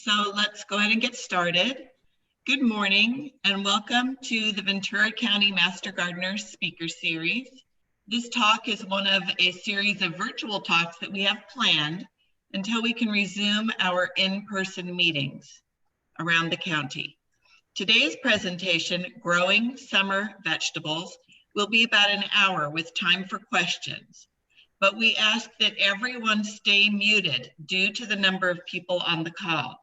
So let's go ahead and get started. Good morning and welcome to the Ventura County Master Gardener Speaker Series. This talk is one of a series of virtual talks that we have planned until we can resume our in-person meetings around the county. Today's presentation, Growing Summer Vegetables, will be about an hour with time for questions. But we ask that everyone stay muted due to the number of people on the call.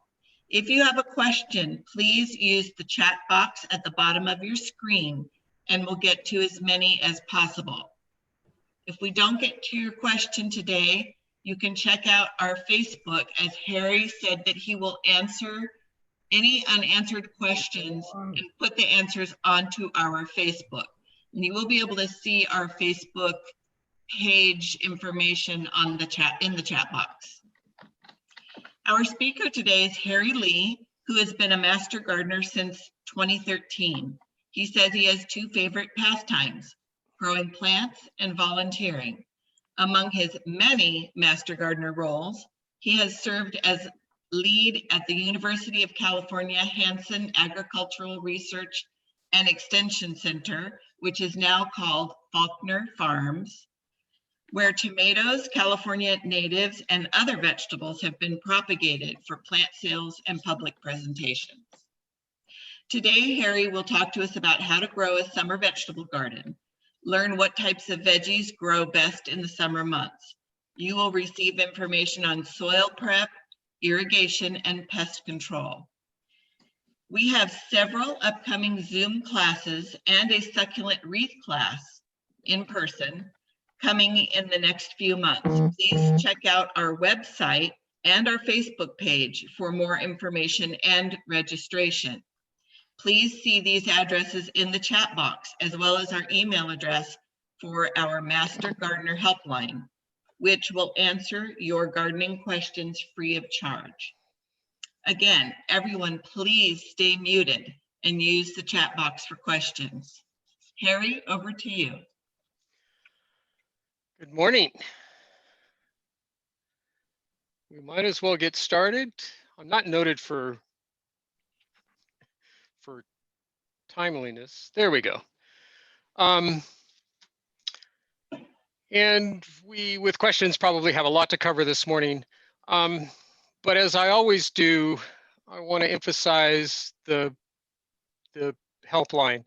If you have a question, please use the chat box at the bottom of your screen and we'll get to as many as possible. If we don't get to your question today, you can check out our Facebook, as Harry said that he will answer any unanswered questions and put the answers onto our Facebook. And you will be able to see our Facebook page information on the chat, in the chat box. Our speaker today is Harry Lee, who has been a master gardener since 2013. He says he has two favorite pastimes, growing plants and volunteering. Among his many master gardener roles, he has served as lead at the University of California Hansen Agricultural Research and Extension Center, which is now called Faulkner Farms, where tomatoes, California natives, and other vegetables have been propagated for plant sales and public presentations. Today, Harry will talk to us about how to grow a summer vegetable garden, learn what types of veggies grow best in the summer months. You will receive information on soil prep, irrigation, and pest control. We have several upcoming Zoom classes and a succulent wreath class in person coming in the next few months. Please check out our website and our Facebook page for more information and registration. Please see these addresses in the chat box, as well as our email address for our Master Gardener Helpline, which will answer your gardening questions free of charge. Again, everyone, please stay muted and use the chat box for questions. Harry, over to you. Good morning. We might as well get started. I'm not noted for timeliness. There we go. And we, with questions, probably have a lot to cover this morning. But as I always do, I want to emphasize the helpline.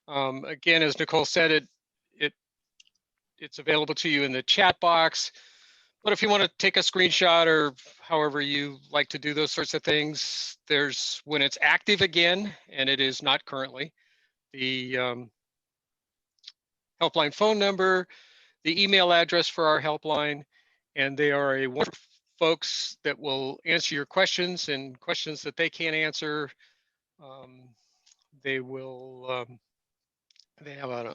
Again, as Nicole said, it's available to you in the chat box. But if you want to take a screenshot or however you like to do those sorts of things, there's, when it's active again, and it is not currently, the helpline phone number, the email address for our helpline, and they are a wonderful folks that will answer your questions and questions that they can't answer. They will, they have an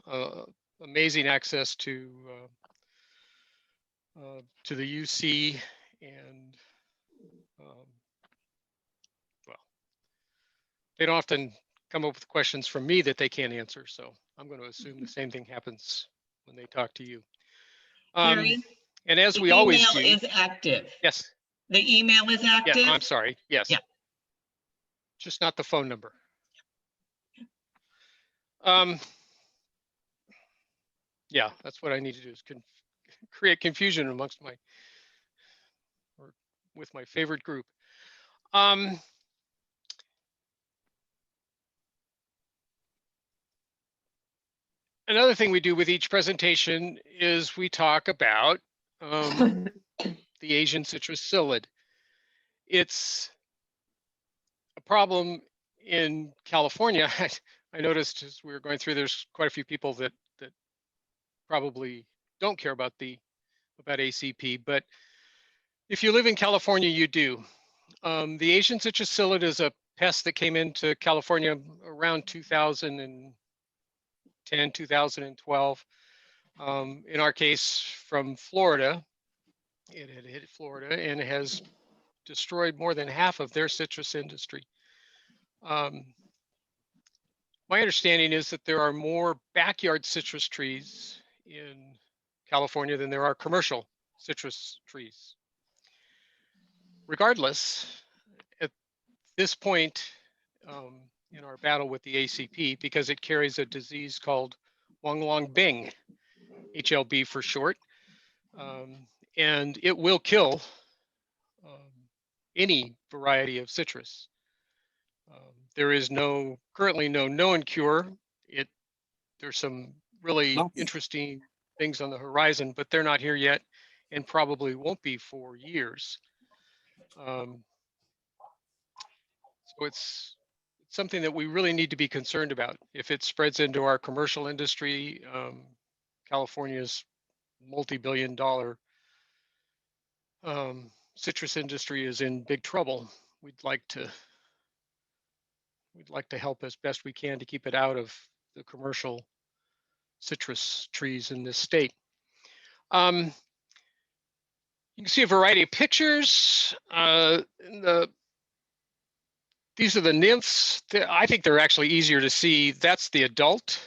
amazing access to the UC, and well, they don't often come up with questions from me that they can't answer, so I'm going to assume the same thing happens when they talk to you. Harry, and as we always do, the email is active. Yes. The email is active? Yeah, I'm sorry. Yes. Yeah. Just not the phone number. Yeah, that's what I need to do, is create confusion amongst with my favorite group. Another thing we do with each presentation is we talk about the Asian citrus psyllid. It's a problem in California. I noticed as we were going through, there's quite a few people that probably don't care about ACP, but if you live in California, you do. The Asian citrus psyllid is a pest that came into California around 2010, 2012. In our case, from Florida. It had hit Florida and has destroyed more than half of their citrus industry. My understanding is that there are more backyard citrus trees in California than there are commercial citrus trees. Regardless, this point in our battle with the ACP because it carries a disease called Huanglongbing, HLB for short, and it will kill any variety of citrus. There is currently no known cure. There's some really interesting things on the horizon, but they're not here yet and probably won't be for years. So it's something that we really need to be concerned about. If it spreads into our commercial industry, California's multi-billion-dollar citrus industry is in big trouble. We'd like to help as best we can to keep it out of the commercial citrus trees in this state. You can see a variety of pictures. These are the nymphs. I think they're actually easier to see. That's the adult.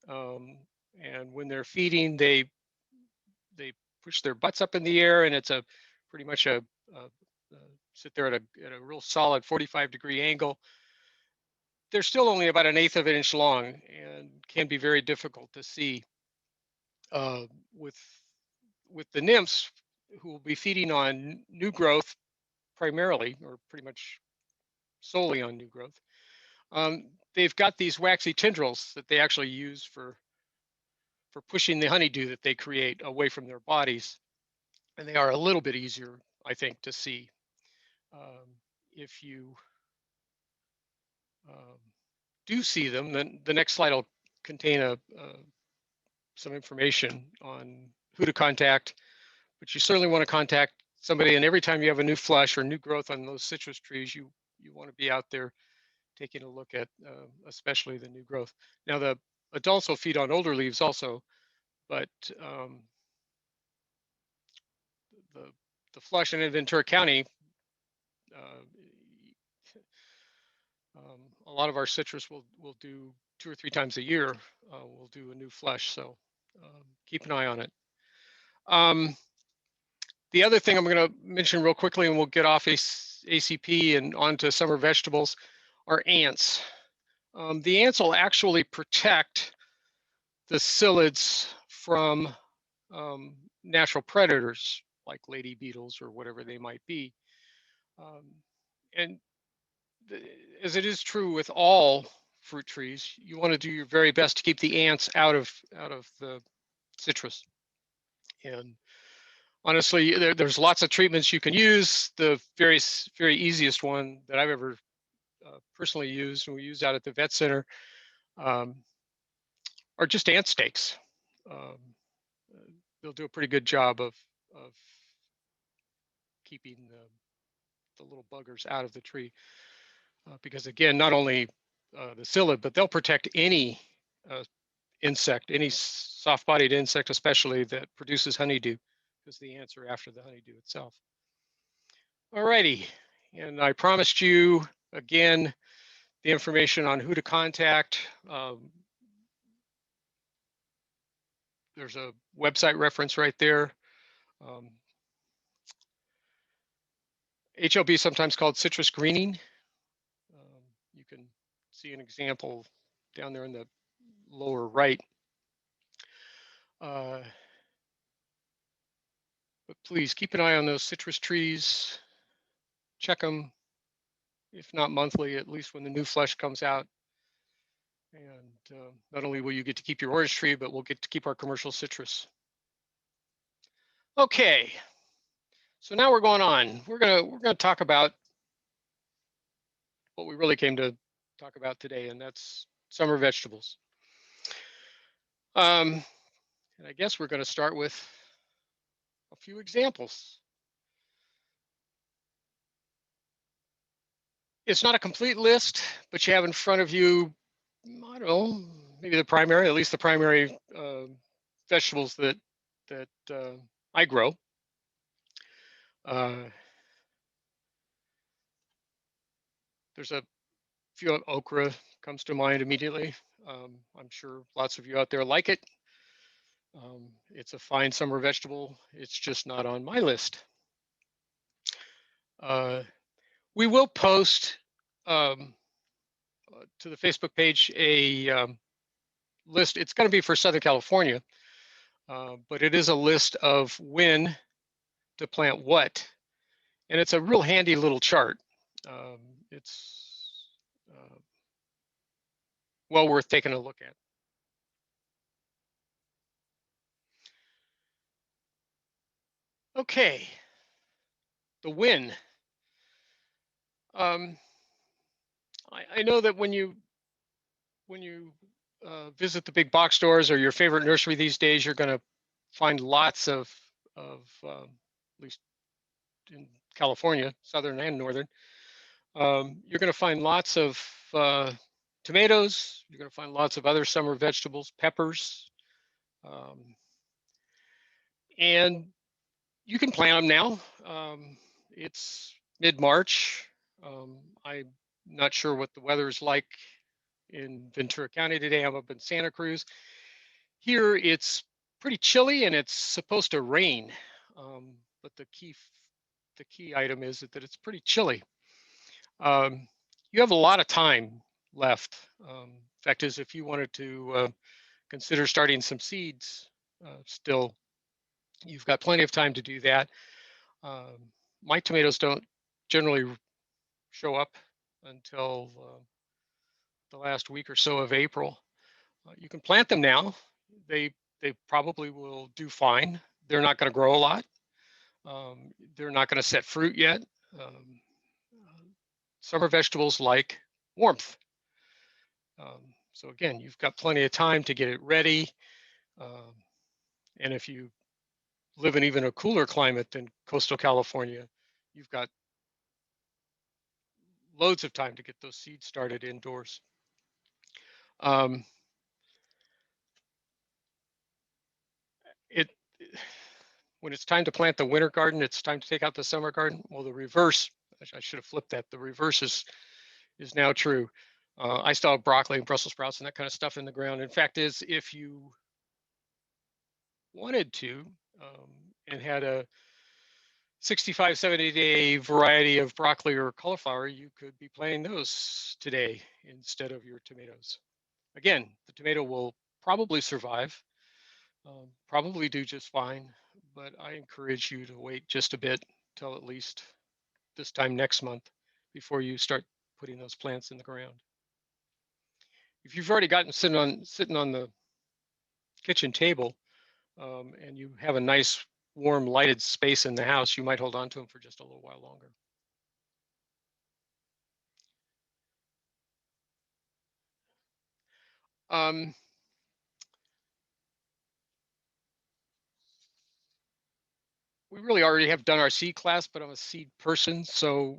And when they're feeding, they push their butts up in the air, and it's pretty much a sit there at a real solid 45-degree angle. They're still only about 1/8 of an inch long and can be very difficult to see. With the nymphs, who will be feeding on new growth primarily, or pretty much solely on new growth, they've got these waxy tendrils that they actually use for pushing the honeydew that they create away from their bodies, and they are a little bit easier, I think, to see. If you do see them, then the next slide will contain some information on who to contact, but you certainly want to contact somebody, and every time you have a new flush or new growth on those citrus trees, you want to be out there taking a look at especially the new growth. Now, the adults will feed on older leaves also, but the flush in Ventura County, a lot of our citrus will do 2 or 3 times a year. We'll do a new flush, so keep an eye on it. The other thing I'm going to mention real quickly, and we'll get off ACP and onto summer vegetables, are ants. The ants will actually protect the psyllids from natural predators like lady beetles or whatever they might be. And as it is true with all fruit trees, you want to do your very best to keep the ants out of the citrus. And honestly, there's lots of treatments you can use. The very easiest one that I've ever personally used, and we use out at the vet center, are just ant stakes. They'll do a pretty good job of keeping the little buggers out of the tree, because again, not only the psyllid, but they'll protect any insect, any soft-bodied insect, especially that produces honeydew, because the ants are after the honeydew itself. Alrighty, and I promised you again the information on who to contact. There's a website reference right there. HLB, sometimes called citrus greening. You can see an example down there in the lower right. But please keep an eye on those citrus trees. Check them, if not monthly, at least when the new flush comes out. And not only will you get to keep your orange tree, but we'll get to keep our commercial citrus. Okay, so now we're going on. We're gonna talk about what we really came to talk about today, and that's summer vegetables. And I guess we're going to start with a few examples. It's not a complete list, but you have in front of you, I don't know, maybe at least the primary vegetables that I grow. There's a few. Okra comes to mind immediately. I'm sure lots of you out there like it. It's a fine summer vegetable. It's just not on my list. We will post to the Facebook page a list. It's going to be for Southern California, but it is a list of when to plant what, and it's a real handy little chart. It's well worth taking a look at. Okay, the when. I know that when you visit the big box stores or your favorite nursery these days, you're going to find lots of at least in California, southern and northern, you're going to find lots of tomatoes. You're going to find lots of other summer vegetables, peppers, and you can plant them now. It's mid-March. I'm not sure what the weather is like in Ventura County today. I'm up in Santa Cruz. Here it's pretty chilly and it's supposed to rain, but the key item is that it's pretty chilly. You have a lot of time left. Fact is, if you wanted to consider starting some seeds still, you've got plenty of time to do that. My tomatoes don't generally show up until the last week or so of April. You can plant them now. They probably will do fine. They're not going to grow a lot. They're not going to set fruit yet. Summer vegetables like warmth. So again, you've got plenty of time to get it ready. And if you live in even a cooler climate than coastal California, you've got loads of time to get those seeds started indoors. When it's time to plant the winter garden, it's time to take out the summer garden. Well, the reverse, I should have flipped that. The reverse is now true. I still have broccoli and Brussels sprouts and that kind of stuff in the ground. In fact, is if you wanted to and had a 65, 70 day variety of broccoli or cauliflower, you could be planting those today instead of your tomatoes. Again, the tomato will probably survive, probably do just fine, but I encourage you to wait just a bit till at least this time next month before you start putting those plants in the ground. If you've already gotten sitting on the kitchen table and you have a nice warm lighted space in the house, you might hold on to them for just a little while longer. We really already have done our seed class, but I'm a seed person, so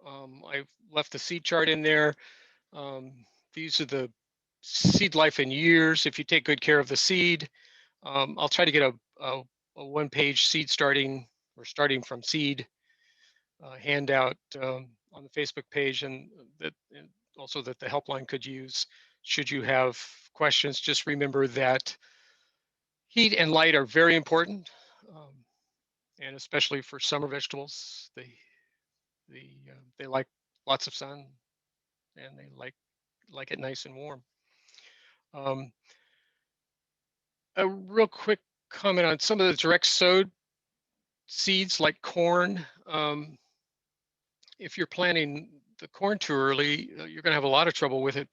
I've left the seed chart in there. These are the seed life in years. If you take good care of the seed, I'll try to get a one-page seed starting from seed handout on the Facebook page, and also that the helpline could use. Should you have questions, just remember that heat and light are very important, and especially for summer vegetables, they like lots of sun, and they like it nice and warm. A real quick comment on some of the direct sowed seeds like corn. If you're planting the corn too early, you're going to have a lot of trouble with it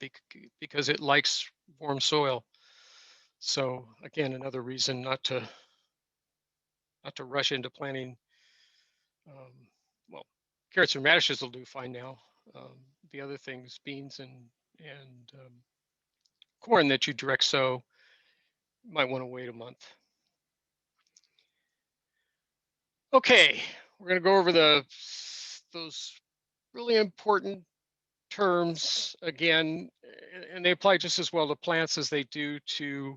because it likes warm soil. So again, another reason not to rush into planting. Well, carrots and radishes will do fine now. The other things, beans and corn that you direct sow, you might want to wait a month. Okay, we're going to go over those really important terms again, and they apply just as well to plants as they do to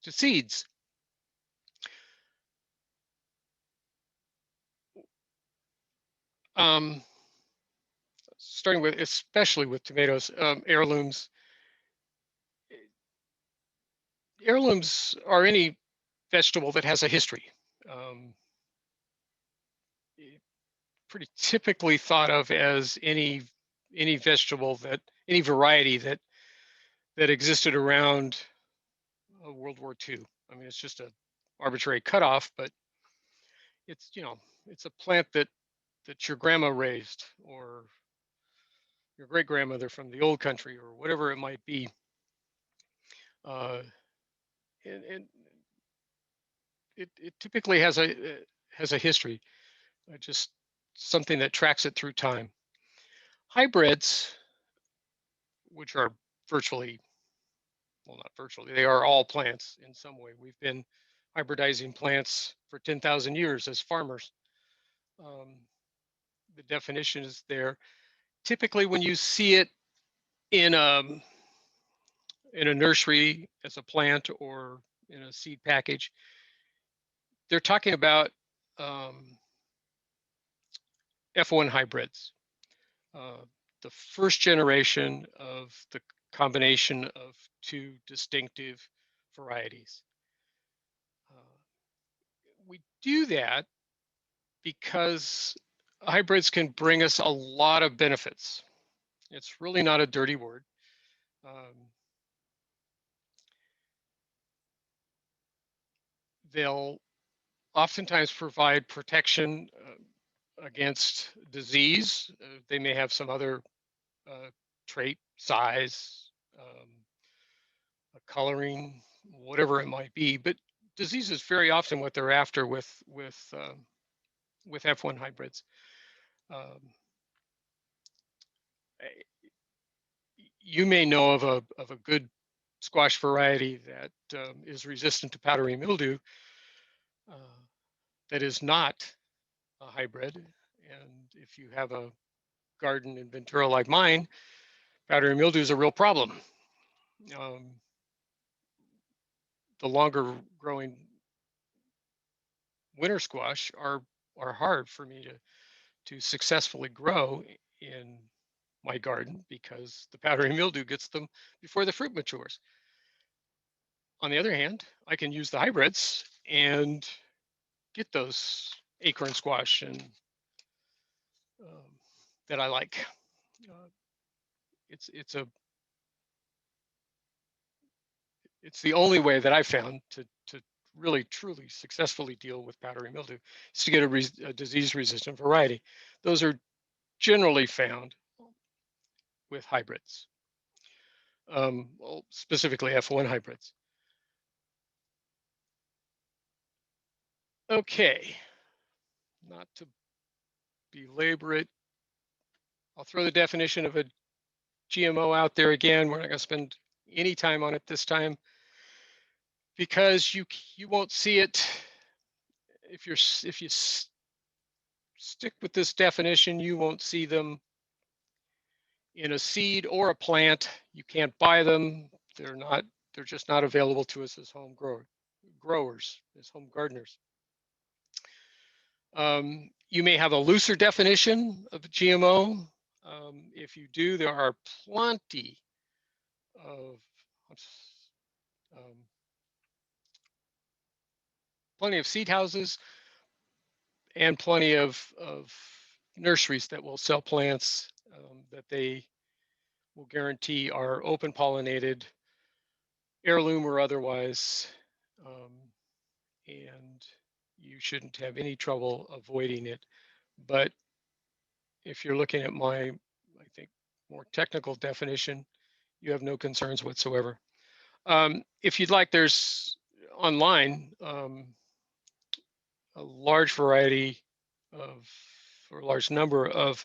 seeds. Starting with, especially with tomatoes, heirlooms. Heirlooms are any vegetable that has a history. pretty typically thought of as any vegetable that any variety that existed around World War II. I mean, it's just a arbitrary cutoff, but it's, you know, it's a plant that your grandma raised, or your great grandmother from the old country, or whatever it might be. Uh, and it typically has a history, just something that tracks it through time. Hybrids, which are virtually, well, not virtually, they are all plants in some way. We've been hybridizing plants for 10,000 years as farmers. The definition is there. Typically, when you see it in a nursery as a plant or in a seed package, they're talking about F1 hybrids, the first generation of the combination of two distinctive varieties. We do that because hybrids can bring us a lot of benefits. It's really not a dirty word. They'll oftentimes provide protection against disease. They may have some other trait, size, coloring, whatever it might be, but disease is very often what they're after with F1 hybrids. You may know of a good squash variety that is resistant to powdery mildew, that is not a hybrid. And if you have a garden in Ventura like mine, powdery mildew is a real problem. The longer growing winter squash are hard for me to successfully grow in my garden because the powdery mildew gets them before the fruit matures. On the other hand, I can use the hybrids and get those acorn squash and that I like. It's the only way that I've found to really truly successfully deal with powdery mildew is to get a disease-resistant variety. Those are generally found with hybrids, well, specifically F1 hybrids. Okay, not to belabor it, I'll throw the definition of a GMO out there again. We're not going to spend any time on it this time because you won't see it if you stick with this definition. You won't see them in a seed or a plant. You can't buy them. They're just not available to us as home growers, as home gardeners. You may have a looser definition of a GMO. If you do, there are plenty of seed houses and plenty of nurseries that will sell plants that they will guarantee are open pollinated, heirloom or otherwise, and you shouldn't have any trouble avoiding it. But if you're looking at my, I think, more technical definition, you have no concerns whatsoever. If you'd like, there's online a large variety or a large number of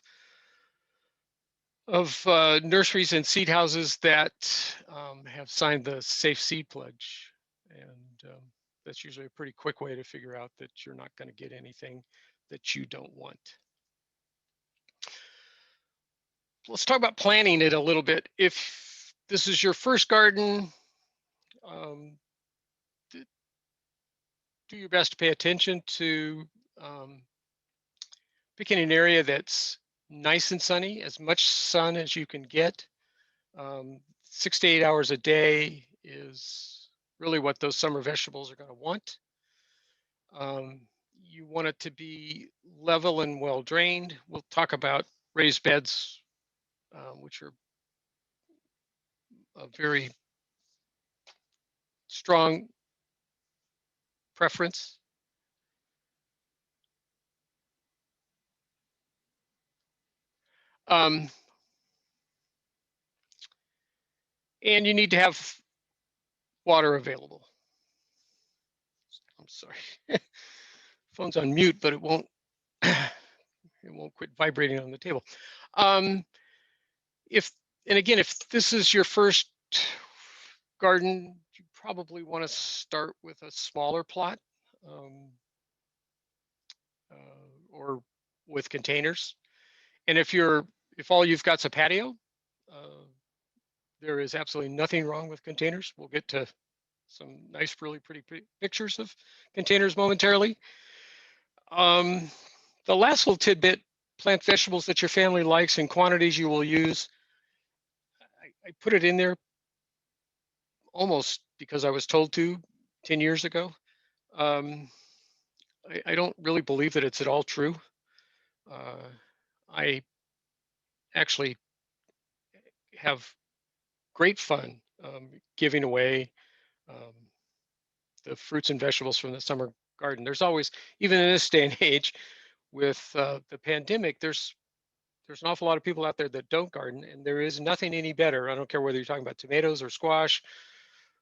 nurseries and seed houses that have signed the Safe Seed Pledge, and that's usually a pretty quick way to figure out that you're not going to get anything that you don't want. Let's talk about planting it a little bit. If this is your first garden, do your best to pay attention to picking an area that's nice and sunny, as much sun as you can get. 6 to 8 hours a day is really what those summer vegetables are going to want. you want it to be level and well drained. We'll talk about raised beds, which are a very strong preference. And you need to have water available. I'm sorry. Phone's on mute, but it won't quit vibrating on the table. If this is your first garden, you probably want to start with a smaller plot, or with containers. And if all you've got's a patio, there is absolutely nothing wrong with containers. We'll get to some nice, really pretty pictures of containers momentarily. The last little tidbit: plant vegetables that your family likes in quantities you will use. I put it in there almost because I was told to 10 years ago. I don't really believe that it's at all true. I actually have great fun giving away the fruits and vegetables from the summer garden. There's always, even in this day and age, with the pandemic, there's an awful lot of people out there that don't garden, and there is nothing any better. I don't care whether you're talking about tomatoes or squash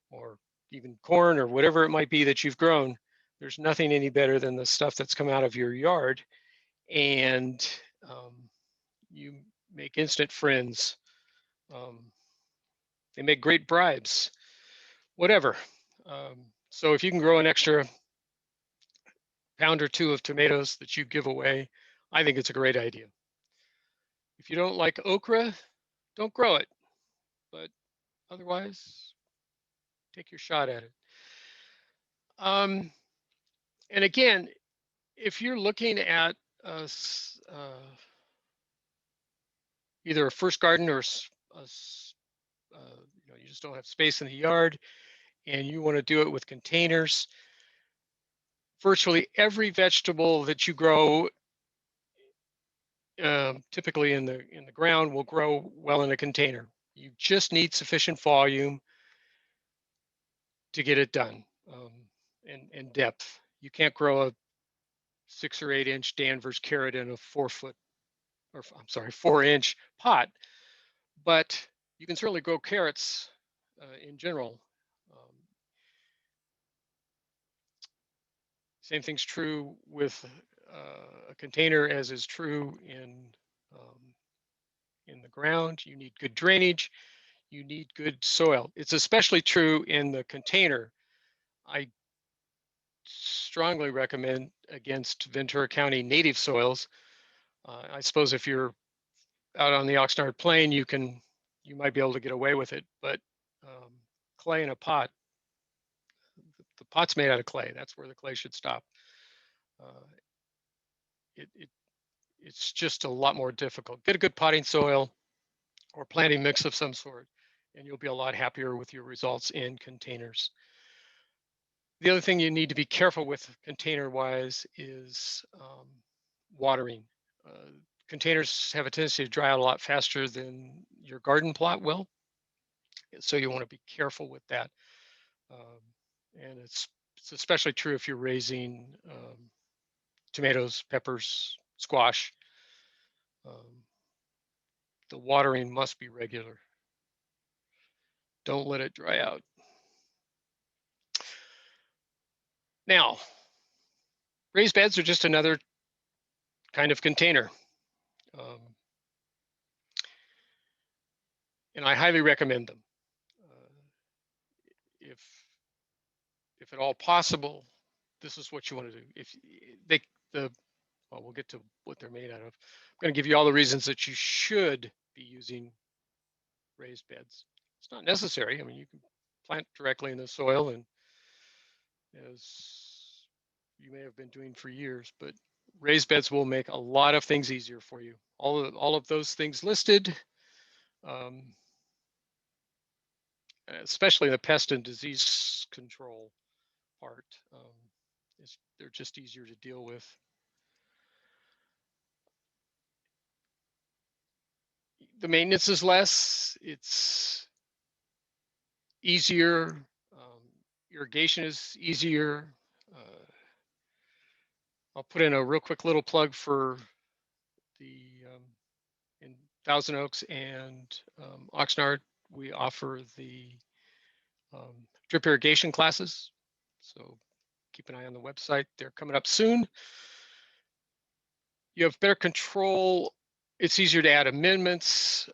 or even corn or whatever it might be that you've grown. There's nothing any better than the stuff that's come out of your yard, and you make instant friends. They make great bribes, whatever. So if you can grow an extra pound or two of tomatoes that you give away, I think it's a great idea. If you don't like okra, don't grow it, but otherwise, take your shot at it. And again, if you're looking at either a first garden or you just don't have space in the yard and you want to do it with containers, virtually every vegetable that you grow, typically in the ground, will grow well in a container. You just need sufficient volume to get it done, and depth. You can't grow a 6 or 8 inch Danvers carrot in a 4-inch pot, but you can certainly grow carrots in general. Same thing's true with a container as is true in the ground. You need good drainage. You need good soil. It's especially true in the container. I strongly recommend against Ventura County native soils. I suppose if you're out on the Oxnard Plain, you might be able to get away with it, but clay in a pot, the pot's made out of clay. That's where the clay should stop. It's just a lot more difficult. Get a good potting soil or planting mix of some sort, and you'll be a lot happier with your results in containers. The other thing you need to be careful with container-wise is watering. Containers have a tendency to dry out a lot faster than your garden plot will, so you want to be careful with that. And it's especially true if you're raising tomatoes, peppers, squash. The watering must be regular. Don't let it dry out. Now, raised beds are just another kind of container. And I highly recommend them. If at all possible, this is what you want to do. Well, we'll get to what they're made out of. I'm going to give you all the reasons that you should be using raised beds. It's not necessary. I mean, you can plant directly in the soil, and as you may have been doing for years, but raised beds will make a lot of things easier for you. All of those things listed, especially the pest and disease control part, is they're just easier to deal with. The maintenance is less, it's easier, irrigation is easier. I'll put in a real quick little plug for the in Thousand Oaks and Oxnard. We offer the drip irrigation classes, so keep an eye on the website. They're coming up soon. You have better control. It's easier to add amendments.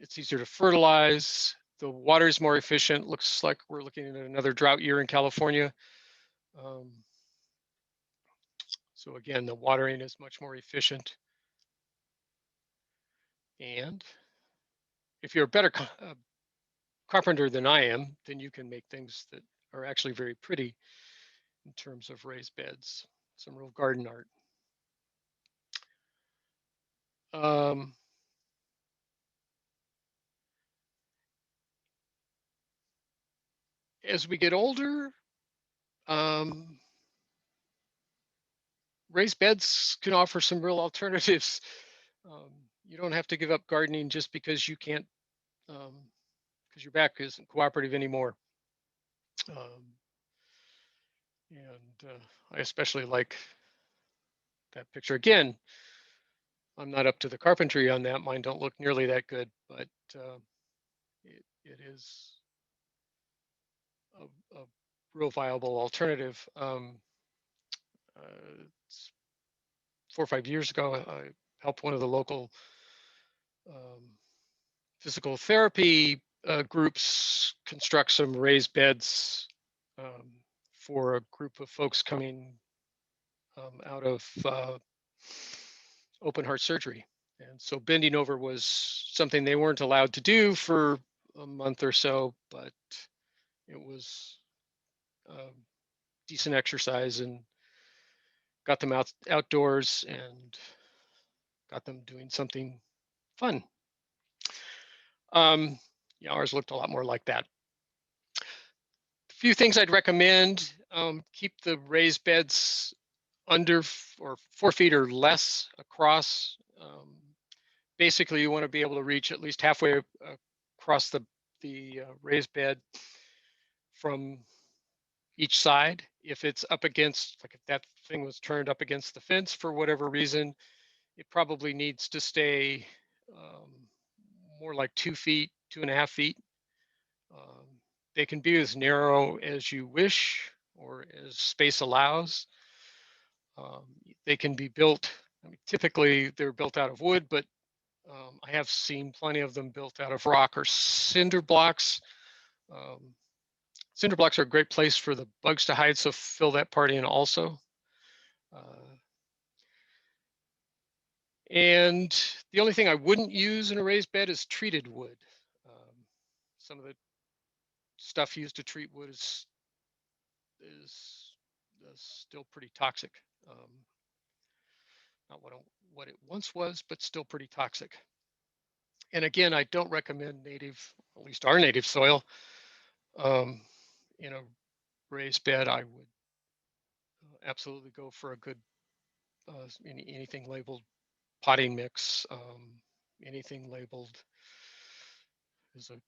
It's easier to fertilize. The water is more efficient. Looks like we're looking at another drought year in California. So again, the watering is much more efficient. And if you're a better carpenter than I am, then you can make things that are actually very pretty in terms of raised beds, some real garden art. As we get older, raised beds can offer some real alternatives. You don't have to give up gardening just because you can't, because your back isn't cooperative anymore. I especially like that picture. Again, I'm not up to the carpentry on that. Mine don't look nearly that good, but it is a real viable alternative. 4 or 5 years ago, I helped one of the local physical therapy groups construct some raised beds for a group of folks coming out of open heart surgery. And so bending over was something they weren't allowed to do for a month or so, but it was decent exercise and got them outdoors and got them doing something fun. Yeah, ours looked a lot more like that. A few things I'd recommend: keep the raised beds under or 4 feet or less across. Basically, you want to be able to reach at least halfway across the raised bed from each side. If it's up against, like if that thing was turned up against the fence for whatever reason, it probably needs to stay more like 2 feet, 2.5 feet. They can be as narrow as you wish or as space allows. They can be built, I mean, typically they're built out of wood, but I have seen plenty of them built out of rock or cinder blocks. Cinder blocks are a great place for the bugs to hide, so fill that part in also. And the only thing I wouldn't use in a raised bed is treated wood. Some of the stuff used to treat wood is still pretty toxic. Not what it once was, but still pretty toxic. And again, I don't recommend native, at least our native soil, in a raised bed. I would absolutely go for a good anything labeled potting mix, anything labeled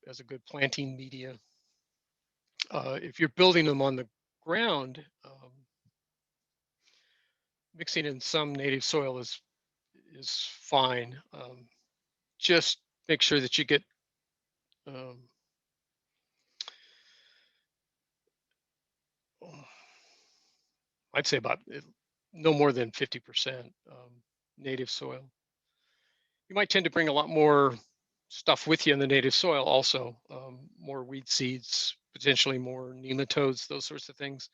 as a good planting media. If you're building them on the ground, mixing in some native soil is fine. Just make sure that you get I'd say about no more than 50% native soil. You might tend to bring a lot more stuff with you in the native soil also, more weed seeds, potentially more nematodes, those sorts of things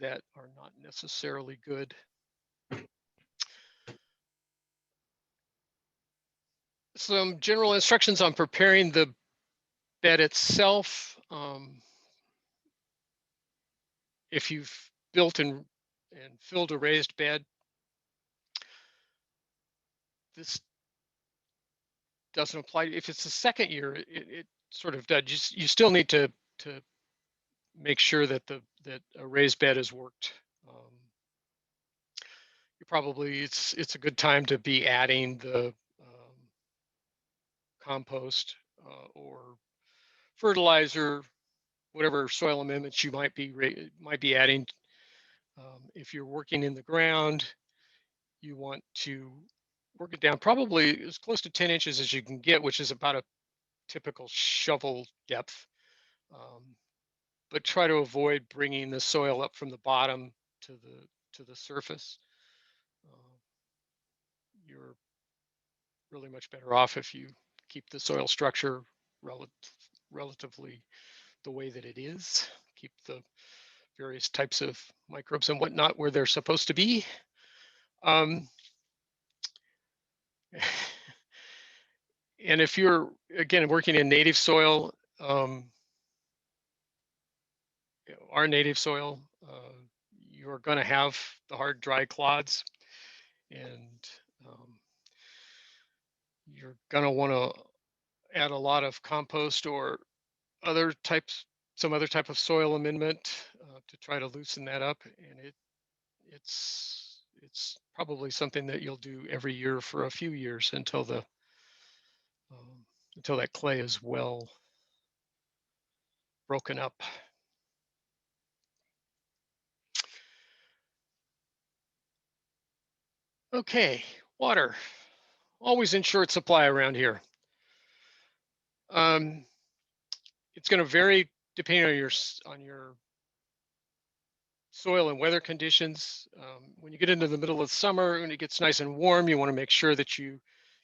that are not necessarily good. Some general instructions on preparing the bed itself. If you've built and filled a raised bed, this doesn't apply. If it's the second year, it sort of does. You still need to make sure that that a raised bed is worked probably it's a good time to be adding the compost or fertilizer, whatever soil amendments you might be adding. If you're working in the ground, you want to work it down probably as close to 10 inches as you can get, which is about a typical shovel depth. But try to avoid bringing the soil up from the bottom to the surface. You're really much better off if you keep the soil structure relatively the way that it is. Keep the various types of microbes and whatnot where they're supposed to be. And if you're, again, working in native soil, our native soil, you're going to have the hard, dry clods, and you're going to want to add a lot of compost or some other type of soil amendment to try to loosen that up. And it's probably something that you'll do every year for a few years until that clay is well broken up. Okay, water. Always in short supply around here. It's going to vary depending on your soil and weather conditions. When you get into the middle of summer, when it gets nice and warm, you want to make sure that you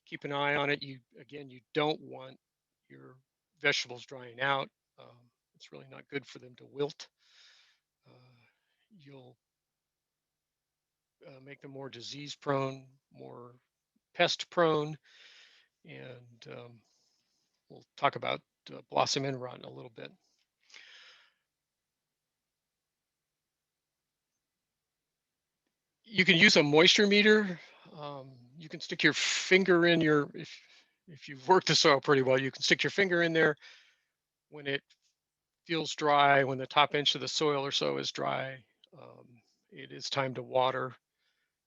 keep an eye on it. You don't want your vegetables drying out. It's really not good for them to wilt. You'll make them more disease prone, more pest prone, and we'll talk about blossom end rot in a little bit. You can use a moisture meter. You can stick your finger in if you've worked the soil pretty well, you can stick your finger in there when it feels dry, when the top inch of the soil or so is dry. It is time to water.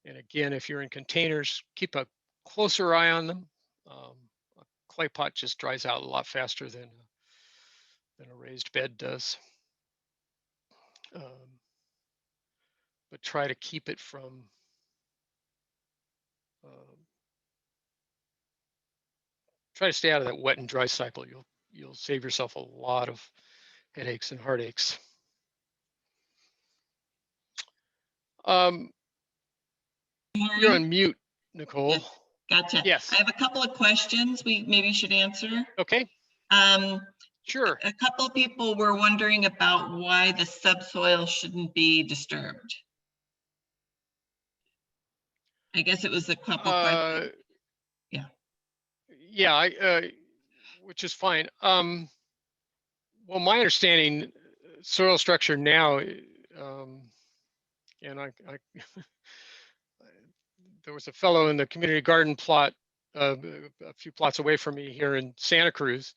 And again, if you're in containers, keep a closer eye on them. A clay pot just dries out a lot faster than a raised bed does. But try to keep it from try to stay out of that wet and dry cycle. You'll save yourself a lot of headaches and heartaches. You're on mute, Nicole. Yes. Gotcha. Yes. I have a couple of questions we maybe should answer. Okay. Sure. A couple of people were wondering about why the subsoil shouldn't be disturbed. I guess it was a couple questions. Yeah. Yeah, which is fine. Well, my understanding, soil structure now, and I there was a fellow in the community garden plot a few plots away from me here in Santa Cruz,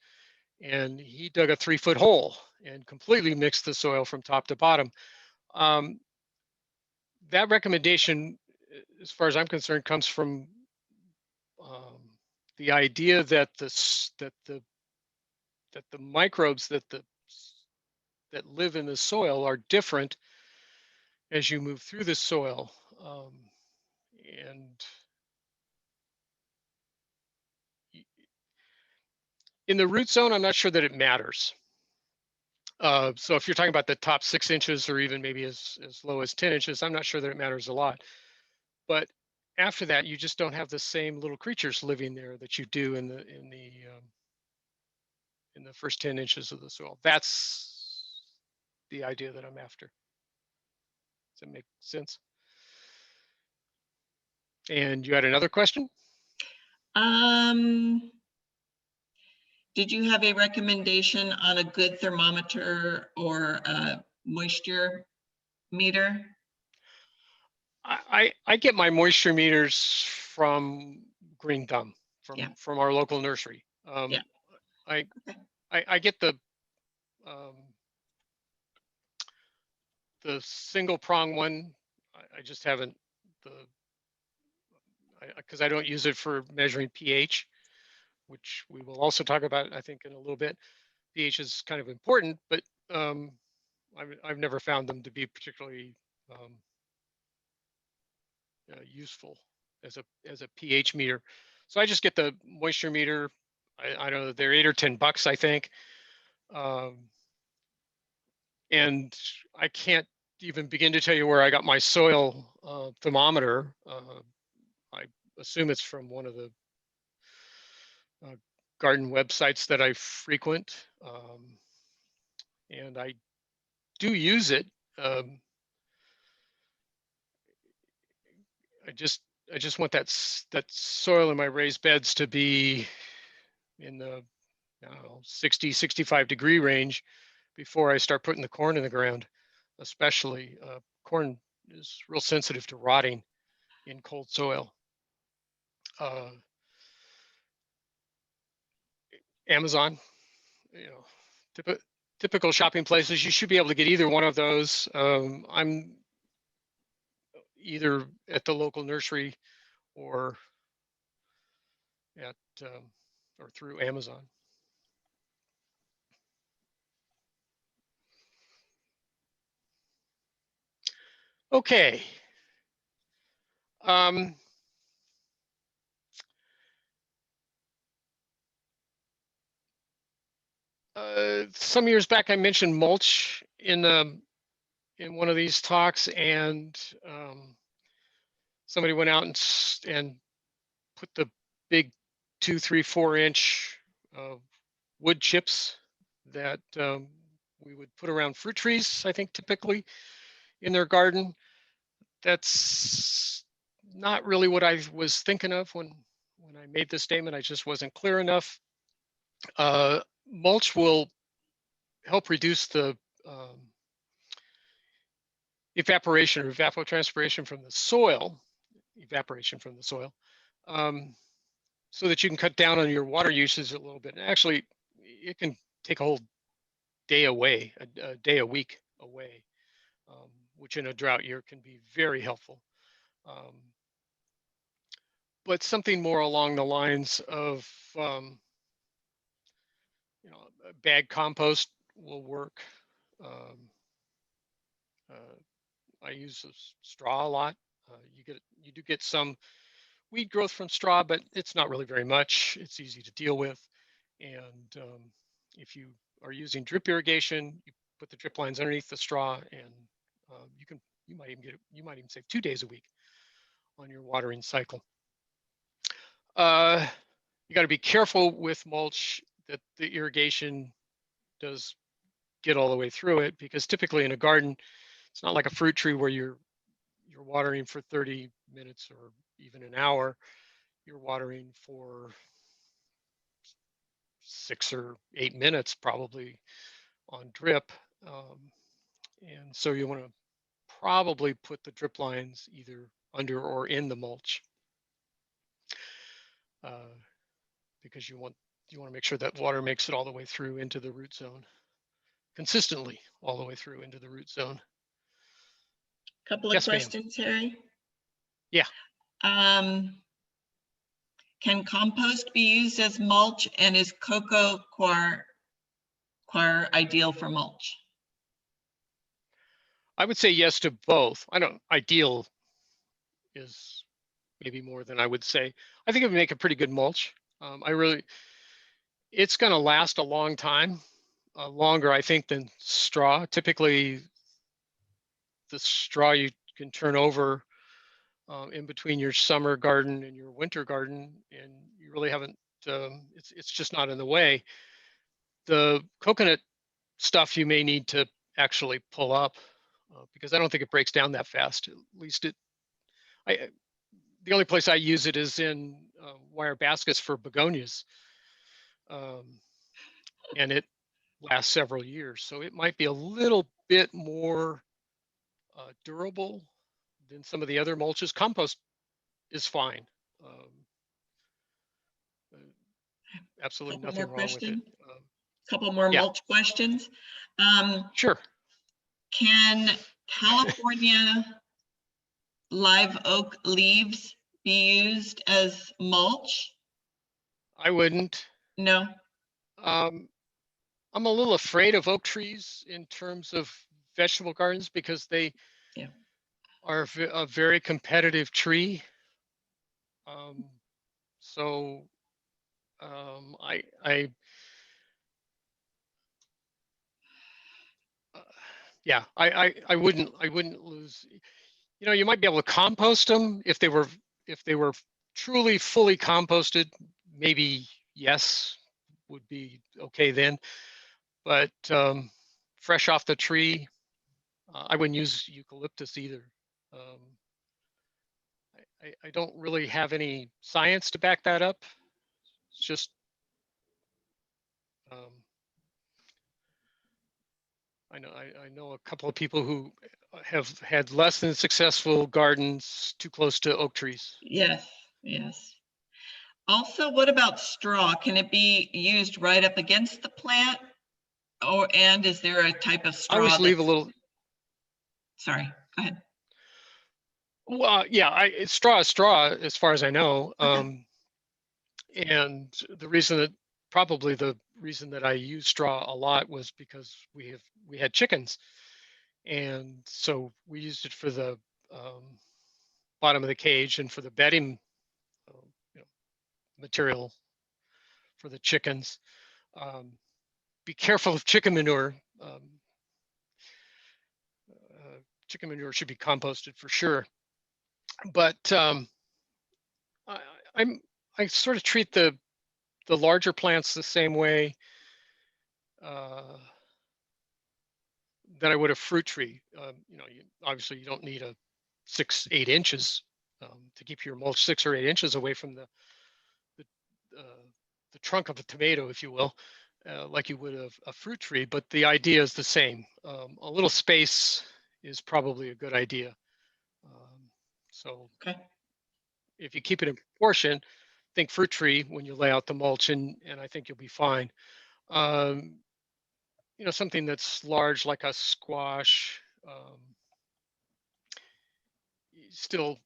and he dug a 3-foot hole and completely mixed the soil from top to bottom. That recommendation, as far as I'm concerned, comes from the idea that the microbes that live in the soil are different as you move through the soil, and in the root zone, I'm not sure that it matters. So if you're talking about the top 6 inches or even maybe as low as 10 inches, I'm not sure that it matters a lot. But after that, you just don't have the same little creatures living there that you do in the first 10 inches of the soil. That's the idea that I'm after. Does that make sense? And you had another question? Did you have a recommendation on a good thermometer or a moisture meter? I get my moisture meters from Green Thumb, from our local nursery. Yeah. I get the single prong one. I just haven't because I don't use it for measuring pH, which we will also talk about, I think, in a little bit. pH is kind of important, but I've never found them to be particularly useful as a pH meter. So I just get the moisture meter. I don't know, they're $8 or $10, I think. And I can't even begin to tell you where I got my soil thermometer. I assume it's from one of the garden websites that I frequent. And I do use it. I just want that soil in my raised beds to be in the 60, 65 degree range before I start putting the corn in the ground. Especially corn is real sensitive to rotting in cold soil. Amazon, typical shopping places, you should be able to get either one of those. I'm either at the local nursery or at or through Amazon. Okay. Some years back, I mentioned mulch in one of these talks, and somebody went out and put the big 2, 3, 4-inch wood chips that we would put around fruit trees, I think, typically in their garden. That's not really what I was thinking of when I made this statement. I just wasn't clear enough. Mulch will help reduce the evaporation or evapotranspiration from the soil, so that you can cut down on your water usage a little bit. And actually, it can take a whole day away, a day a week away, which in a drought year can be very helpful. But something more along the lines of, bag compost will work. I use straw a lot. You do get some weed growth from straw, but it's not really very much. It's easy to deal with. And if you are using drip irrigation, you put the drip lines underneath the straw, and you might even save 2 days a week on your watering cycle. You got to be careful with mulch that the irrigation does get all the way through it, because typically in a garden, it's not like a fruit tree where you're watering for 30 minutes or even an hour. You're watering for 6 or 8 minutes probably on drip. And so you want to probably put the drip lines either under or in the mulch, because you want to make sure that water makes it all the way through into the root zone, consistently all the way through into the root zone. Couple of questions, Harry. Yeah. Can compost be used as mulch, and is cocoa coir ideal for mulch? I would say yes to both. Ideal is maybe more than I would say. I think it would make a pretty good mulch. It's going to last a long time, longer, I think, than straw. Typically, the straw you can turn over in between your summer garden and your winter garden, and you really haven't, it's just not in the way. The coconut stuff you may need to actually pull up, because I don't think it breaks down that fast. At least the only place I use it is in wire baskets for begonias, and it lasts several years. So it might be a little bit more durable than some of the other mulches. Compost is fine. Absolutely nothing wrong with it. Couple more mulch questions. Sure. Can California live oak leaves be used as mulch? I wouldn't. No. Um, I'm a little afraid of oak trees in terms of vegetable gardens because they Yeah. are a very competitive tree. Um, so I yeah, I wouldn't lose. You know, you might be able to compost them if they were truly fully composted. Maybe yes, would be okay then. But fresh off the tree, I wouldn't use eucalyptus either. Um, I don't really have any science to back that up. It's just um, I know a couple of people who have had less than successful gardens too close to oak trees. Yes. Yes. Also, what about straw? Can it be used right up against the plant? And is there a type of I straw always leave a that's, little. sorry, go ahead. Well, yeah, it's straw is straw as far as I know. Okay. And the reason that probably the reason that I use straw a lot was because we had chickens, and so we used it for the um, bottom of the cage and for the bedding you know, material for the chickens. Um, be careful of chicken manure. Chicken manure should be composted for sure, but I, I'm I sort of treat the larger plants the same way uh, that I would a fruit tree. You know, obviously you don't need a 8 inches to keep your mulch 6 or 8 inches away from the, the trunk of a tomato, if you will, like you would a fruit tree. But the idea is the same. A little space is probably a good idea. So Okay. if you keep it in proportion, think fruit tree when you lay out the mulch, and I think you'll be fine. Um, you know, something that's large like a squash, still,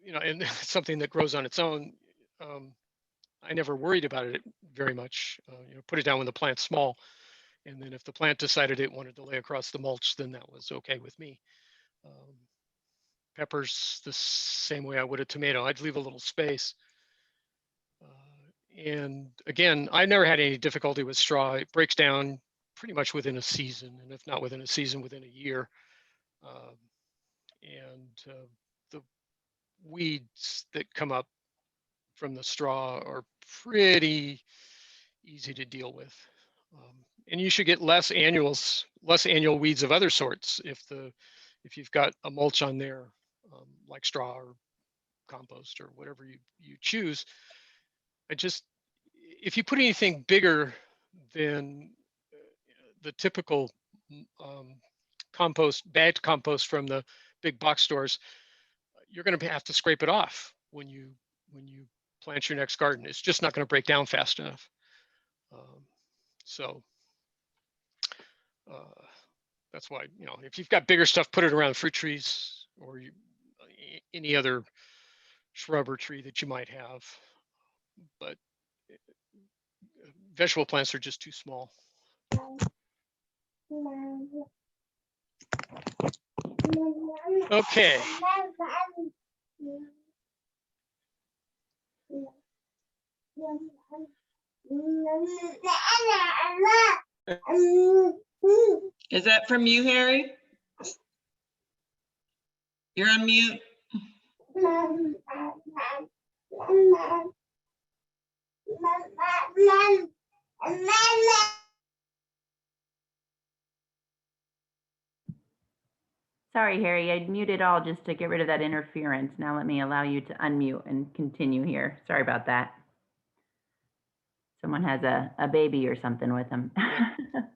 you know, and something that grows on its own. Um, I never worried about it very much. You know, put it down when the plant's small, and then if the plant decided it wanted to lay across the mulch, then that was okay with me. Um, Peppers the same way I would a tomato. I'd leave a little space. And again, I never had any difficulty with straw. It breaks down pretty much within a season, and if not within a season, within a year. Um, and the weeds that come up from the straw are pretty easy to deal with. And you should get less annual weeds of other sorts if you've got a mulch on there, like straw or compost or whatever you choose. I just if you put anything bigger than the typical um, bagged compost from the big box stores, you're going to have to scrape it off when you plant your next garden. It's just not going to break down fast enough. Um, so uh, that's why, you know, if you've got bigger stuff, put it around fruit trees or any other shrub or tree that you might have. But vegetable plants are just too small. Okay. Is that from you, Harry? You're on mute. Sorry, Harry, I muted all just to get rid of that interference. Now let me allow you to unmute and continue here. Sorry about that. Someone has a baby or something with them.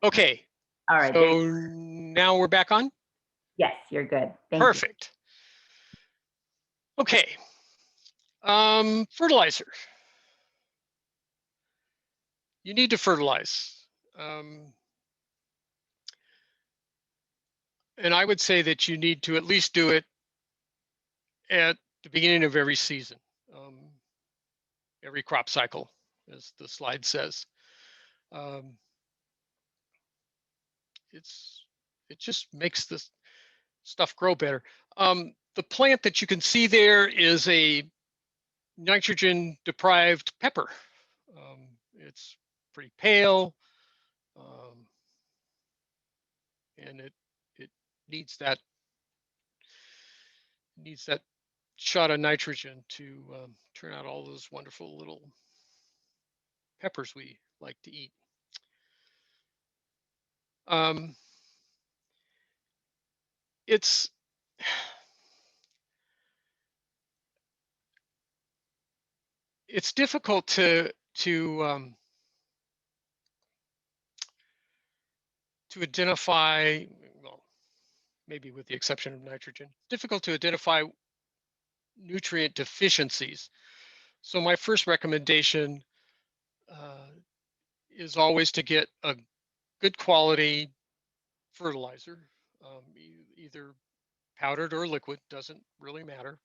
Okay. All right. So now we're back on? Yes, you're good. Thank Perfect. Okay. Fertilizer. You need to fertilize. And I would say that you need to at least do it at the beginning of every season. every crop cycle, as the slide says. Um, it just makes this stuff grow better. The plant that you can see there is a nitrogen deprived pepper. It's pretty pale, and it needs that shot of nitrogen to turn out all those wonderful little peppers we like to eat. It's difficult to identify, well, maybe with the exception of nitrogen, difficult to identify nutrient deficiencies. So my first recommendation is always to get a good quality fertilizer, either powdered or liquid, doesn't really matter.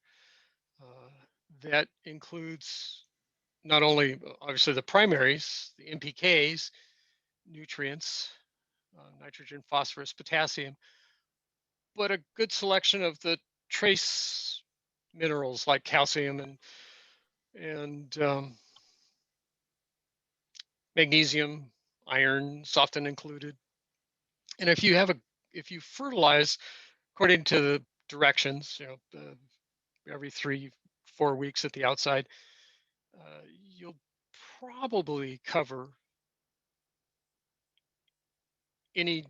That includes not only obviously the primaries, the NPKs, nutrients, nitrogen, phosphorus, potassium, but a good selection of the trace minerals like calcium and magnesium, iron, often included. And if you fertilize according to the directions, every 3-4 weeks at the outside, you'll probably cover any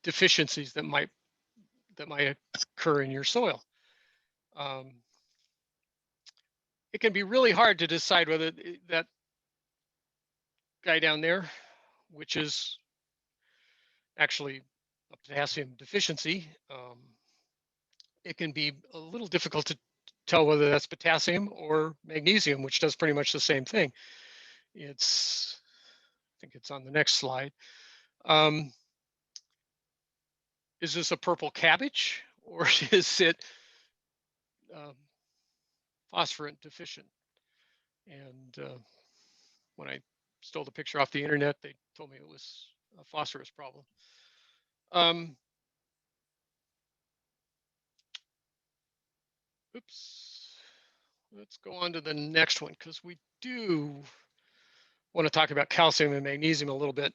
deficiencies that might occur in your soil. It can be really hard to decide whether that guy down there, which is actually a potassium deficiency, it can be a little difficult to tell whether that's potassium or magnesium, which does pretty much the same thing. I think it's on the next slide. Is this a purple cabbage, or is it phosphorus deficient? And when I stole the picture off the internet, they told me it was a phosphorus problem. Oops. Let's go on to the next one, because we do want to talk about calcium and magnesium a little bit.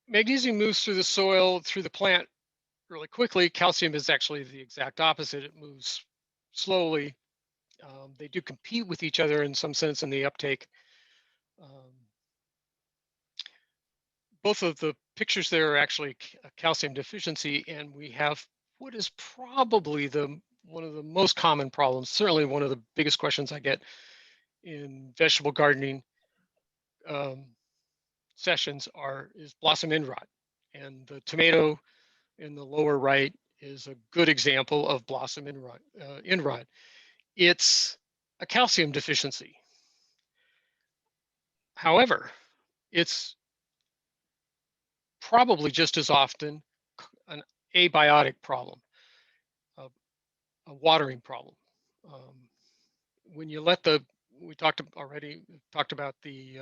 Magnesium moves through the soil, through the plant really quickly. Calcium is actually the exact opposite. It moves slowly. They do compete with each other in some sense in the uptake. Both of the pictures there are actually a calcium deficiency, and we have what is probably one of the most common problems, certainly one of the biggest questions I get in vegetable gardening sessions is blossom end rot. And the tomato in the lower right is a good example of blossom end rot. It's a calcium deficiency. However, it's probably just as often an abiotic problem, a watering problem. When you let we talked about the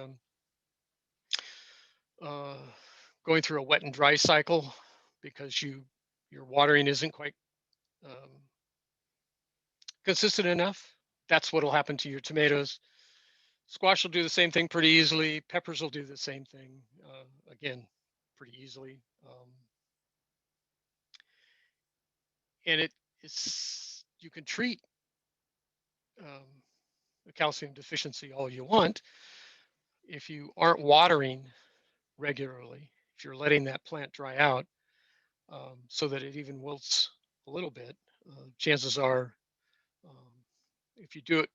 going through a wet and dry cycle because your watering isn't quite consistent enough. That's what will happen to your tomatoes. Squash will do the same thing pretty easily. Peppers will do the same thing, again, pretty easily. And you can treat a calcium deficiency all you want. If you aren't watering regularly, if you're letting that plant dry out so that it even wilts a little bit, chances are, if you do it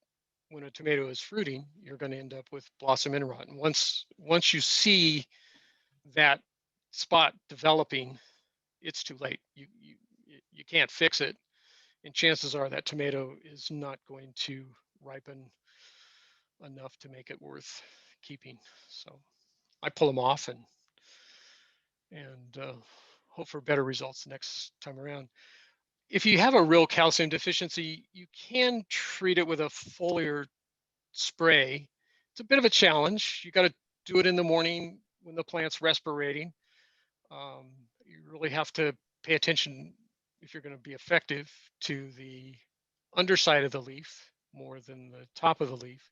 when a tomato is fruiting, you're going to end up with blossom end rot. And once you see that spot developing, it's too late. You can't fix it, and chances are that tomato is not going to ripen enough to make it worth keeping. So I pull them off and hope for better results next time around. if you have a real calcium deficiency, you can treat it with a foliar spray. It's a bit of a challenge. You got to do it in the morning when the plant's respirating. You really have to pay attention, if you're going to be effective, to the underside of the leaf more than the top of the leaf.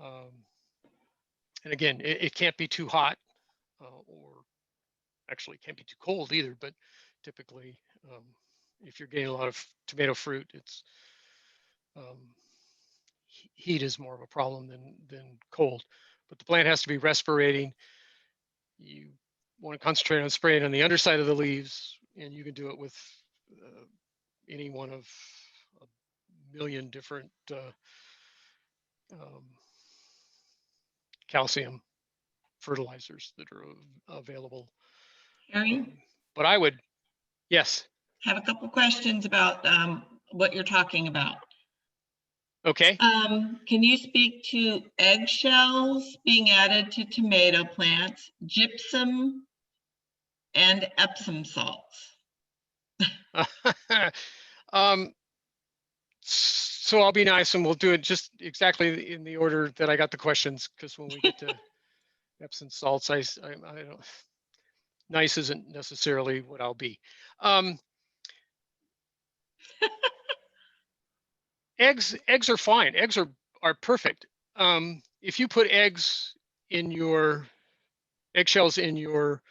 And again, it can't be too hot, or actually can't be too cold either, but typically if you're getting a lot of tomato fruit, it's heat is more of a problem than cold. But the plant has to be respirating. You want to concentrate on spraying on the underside of the leaves, and you can do it with any one of a million different calcium fertilizers that are available. Harry, But I would, yes. have a couple questions about what you're talking about. Okay. Can you speak to eggshells being added to tomato plants, gypsum, and Epsom salts? So I'll be nice and we'll do it just exactly in the order that I got the questions, because when we get to Epsom salts, I don't, nice isn't necessarily what I'll be. Eggs are fine. Eggs are perfect. If you put eggs in your eggshells in your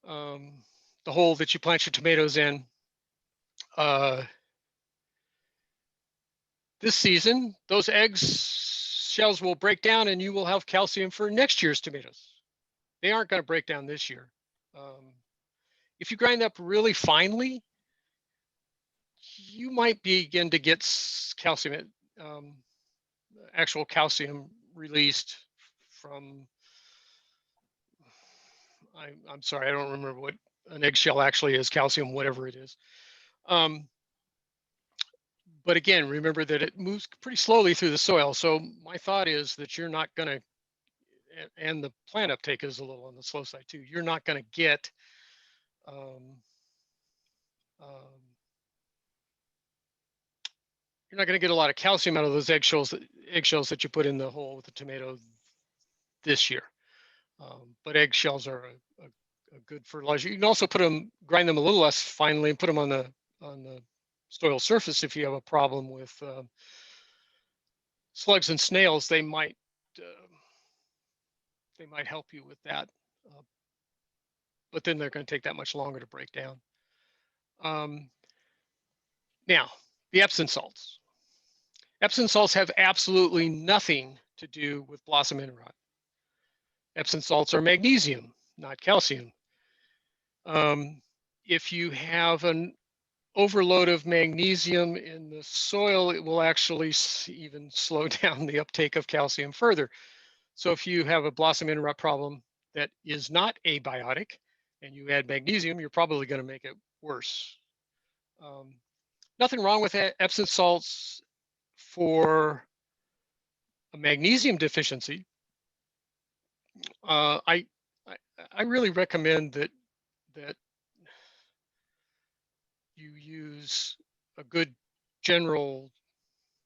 the hole that you plant your tomatoes in, this season, those shells will break down and you will have calcium for next year's tomatoes. They aren't going to break down this year. If you grind up really finely, you might begin to get calcium, actual calcium released from, I'm sorry, I don't remember what an eggshell actually is, calcium, whatever it is. But again, remember that it moves pretty slowly through the soil. So my thought is that you're not going to, and the plant uptake is a little on the slow side too, you're not going to get you're not going to get a lot of calcium out of those eggshells that you put in the hole with the tomato this year. But eggshells are a good fertilizer. You can also grind them a little less finely and put them on the soil surface if you have a problem with slugs and snails. They might help you with that, but then they're going to take that much longer to break down. Now, the Epsom salts. Epsom salts have absolutely nothing to do with blossom end rot. Epsom salts are magnesium, not calcium. If you have an overload of magnesium in the soil, it will actually even slow down the uptake of calcium further. So if you have a blossom end rot problem that is not abiotic and you add magnesium, you're probably going to make it worse. Nothing wrong with Epsom salts for a magnesium deficiency. I really recommend that you use a good general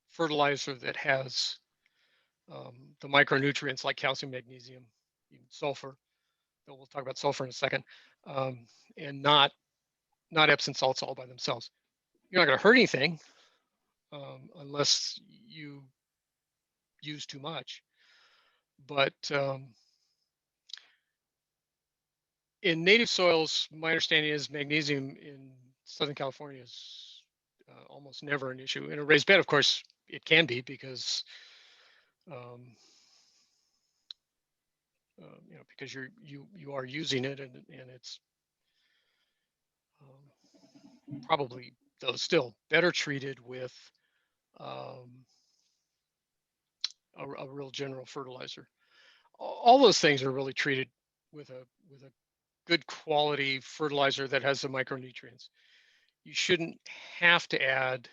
fertilizer that has the micronutrients like calcium, magnesium, even sulfur. We'll talk about sulfur in a second, and not Epsom salts all by themselves. You're not going to hurt anything unless you use too much. But in native soils, my understanding is magnesium in Southern California is almost never an issue. In a raised bed, of course, it can be because because you are using it, and it's probably, though, still better treated with a real general fertilizer. All those things are really treated with a good quality fertilizer that has the micronutrients. You shouldn't have to add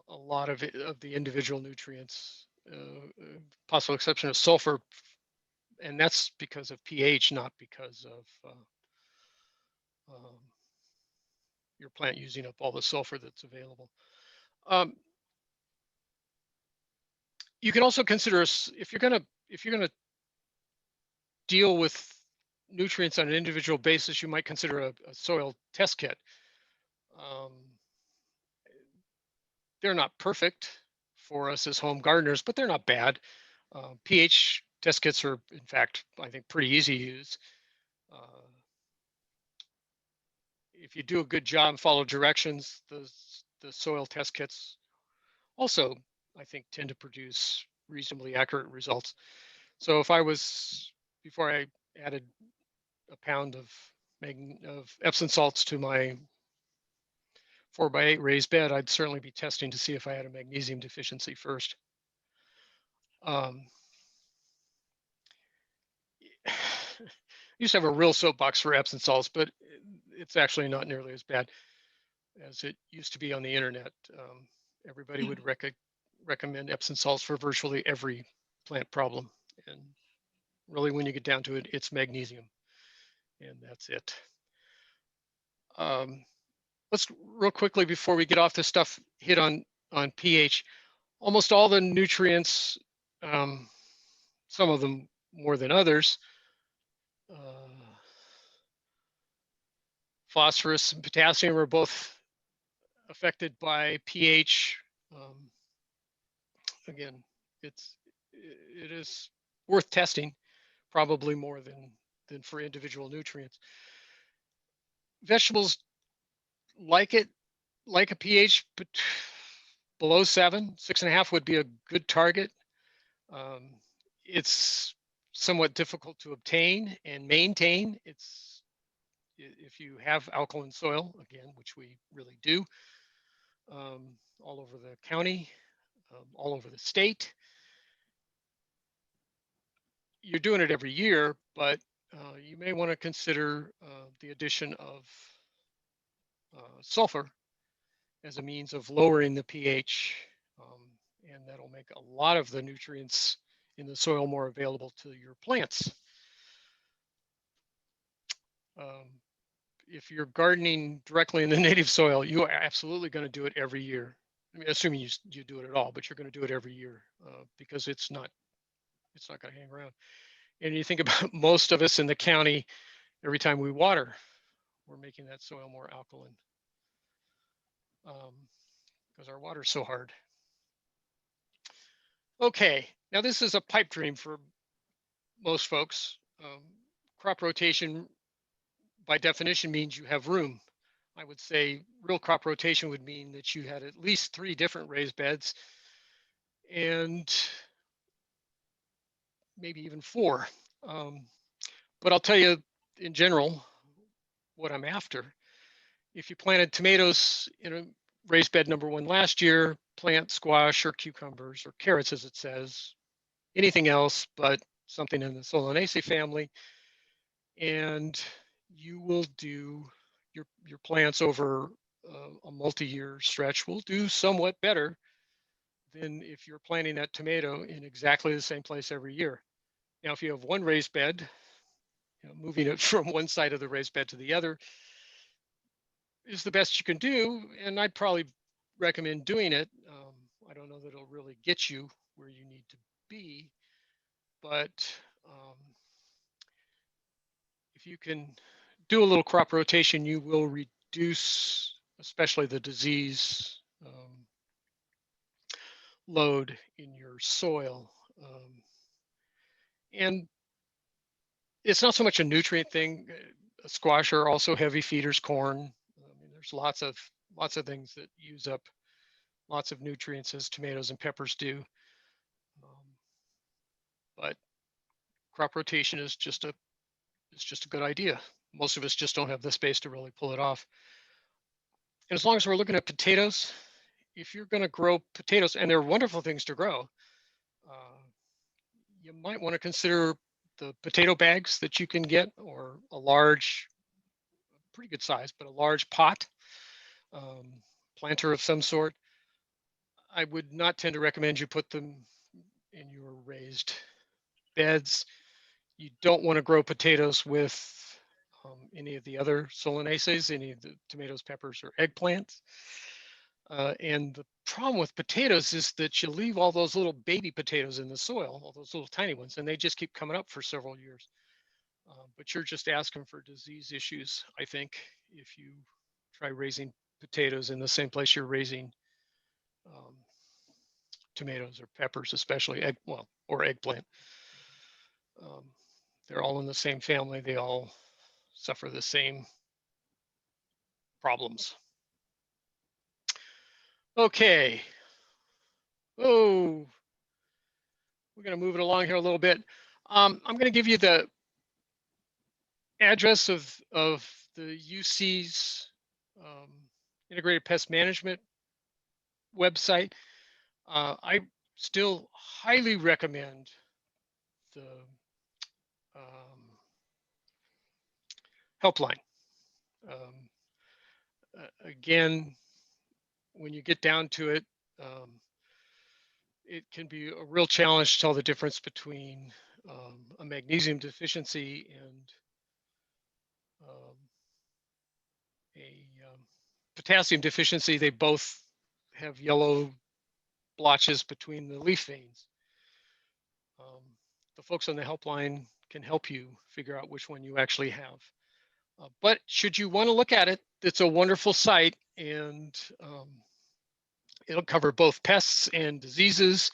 a lot of the individual nutrients, possible exception of sulfur, and that's because of pH, not because of your plant using up all the sulfur that's available. You can also consider, if you're gonna deal with nutrients on an individual basis, you might consider a soil test kit. They're not perfect for us as home gardeners, but they're not bad. pH test kits are, in fact, I think pretty easy to use. If you do a good job and follow directions, the soil test kits also, I think, tend to produce reasonably accurate results. So if I was, before I added a pound of Epsom salts to my 4x8 raised bed, I'd certainly be testing to see if I had a magnesium deficiency first. I used to have a real soapbox for Epsom salts, but it's actually not nearly as bad as it used to be on the internet. Everybody would recommend Epsom salts for virtually every plant problem. And really, when you get down to it, it's magnesium. And that's it. Let's real quickly, before we get off this stuff, hit on pH. Almost all the nutrients, some of them more than others, phosphorus and potassium are both affected by pH. Again, it is worth testing, probably more than for individual nutrients. Vegetables like a pH below 7, 6.5 would be a good target. It's somewhat difficult to obtain and maintain. If you have alkaline soil, again, which we really do, all over the county, all over the state. You're doing it every year, but you may want to consider the addition of sulfur as a means of lowering the pH, and that'll make a lot of the nutrients in the soil more available to your plants. If you're gardening directly in the native soil, you are absolutely going to do it every year. I mean, assuming you do it at all, but you're going to do it every year because it's not going to hang around. And you think about most of us in the county, every time we water, we're making that soil more alkaline because our water's so hard. Okay, now this is a pipe dream for most folks. Crop rotation, by definition, means you have room. I would say real crop rotation would mean that you had at least 3 different raised beds and maybe even 4. But I'll tell you in general what I'm after. If you planted tomatoes in a raised bed number 1 last year, plant squash or cucumbers or carrots, as it says, anything else but something in the Solanaceae family, and you will do your plants over a multi-year stretch will do somewhat better than if you're planting that tomato in exactly the same place every year. Now, if you have one raised bed, moving it from one side of the raised bed to the other is the best you can do, and I'd probably recommend doing it. I don't know that it'll really get you where you need to be, but if you can do a little crop rotation, you will reduce, especially the disease load in your soil. And it's not so much a nutrient thing. Squash are also heavy feeders, corn. I mean, there's lots of things that use up lots of nutrients as tomatoes and peppers do. But crop rotation is just a good idea. Most of us just don't have the space to really pull it off. And as long as we're looking at potatoes, if you're going to grow potatoes, and they're wonderful things to grow, you might want to consider the potato bags that you can get, or a large, pretty good size, but a large pot planter of some sort. I would not tend to recommend you put them in your raised beds. You don't want to grow potatoes with any of the other solanaceae, any of the tomatoes, peppers, or eggplants. And the problem with potatoes is that you leave all those little baby potatoes in the soil, all those little tiny ones, and they just keep coming up for several years. But you're just asking for disease issues, I think, if you try raising potatoes in the same place you're raising tomatoes or peppers, especially or eggplant. They're all in the same family. They all suffer the same problems. Okay. Oh, we're going to move it along here a little bit. I'm going to give you the address of the UC's Integrated Pest Management website. I still highly recommend the helpline. Again, when you get down to it, it can be a real challenge to tell the difference between a magnesium deficiency and a potassium deficiency. They both have yellow blotches between the leaf veins. The folks on the helpline can help you figure out which one you actually have. But should you want to look at it, it's a wonderful site, and it'll cover both pests and diseases.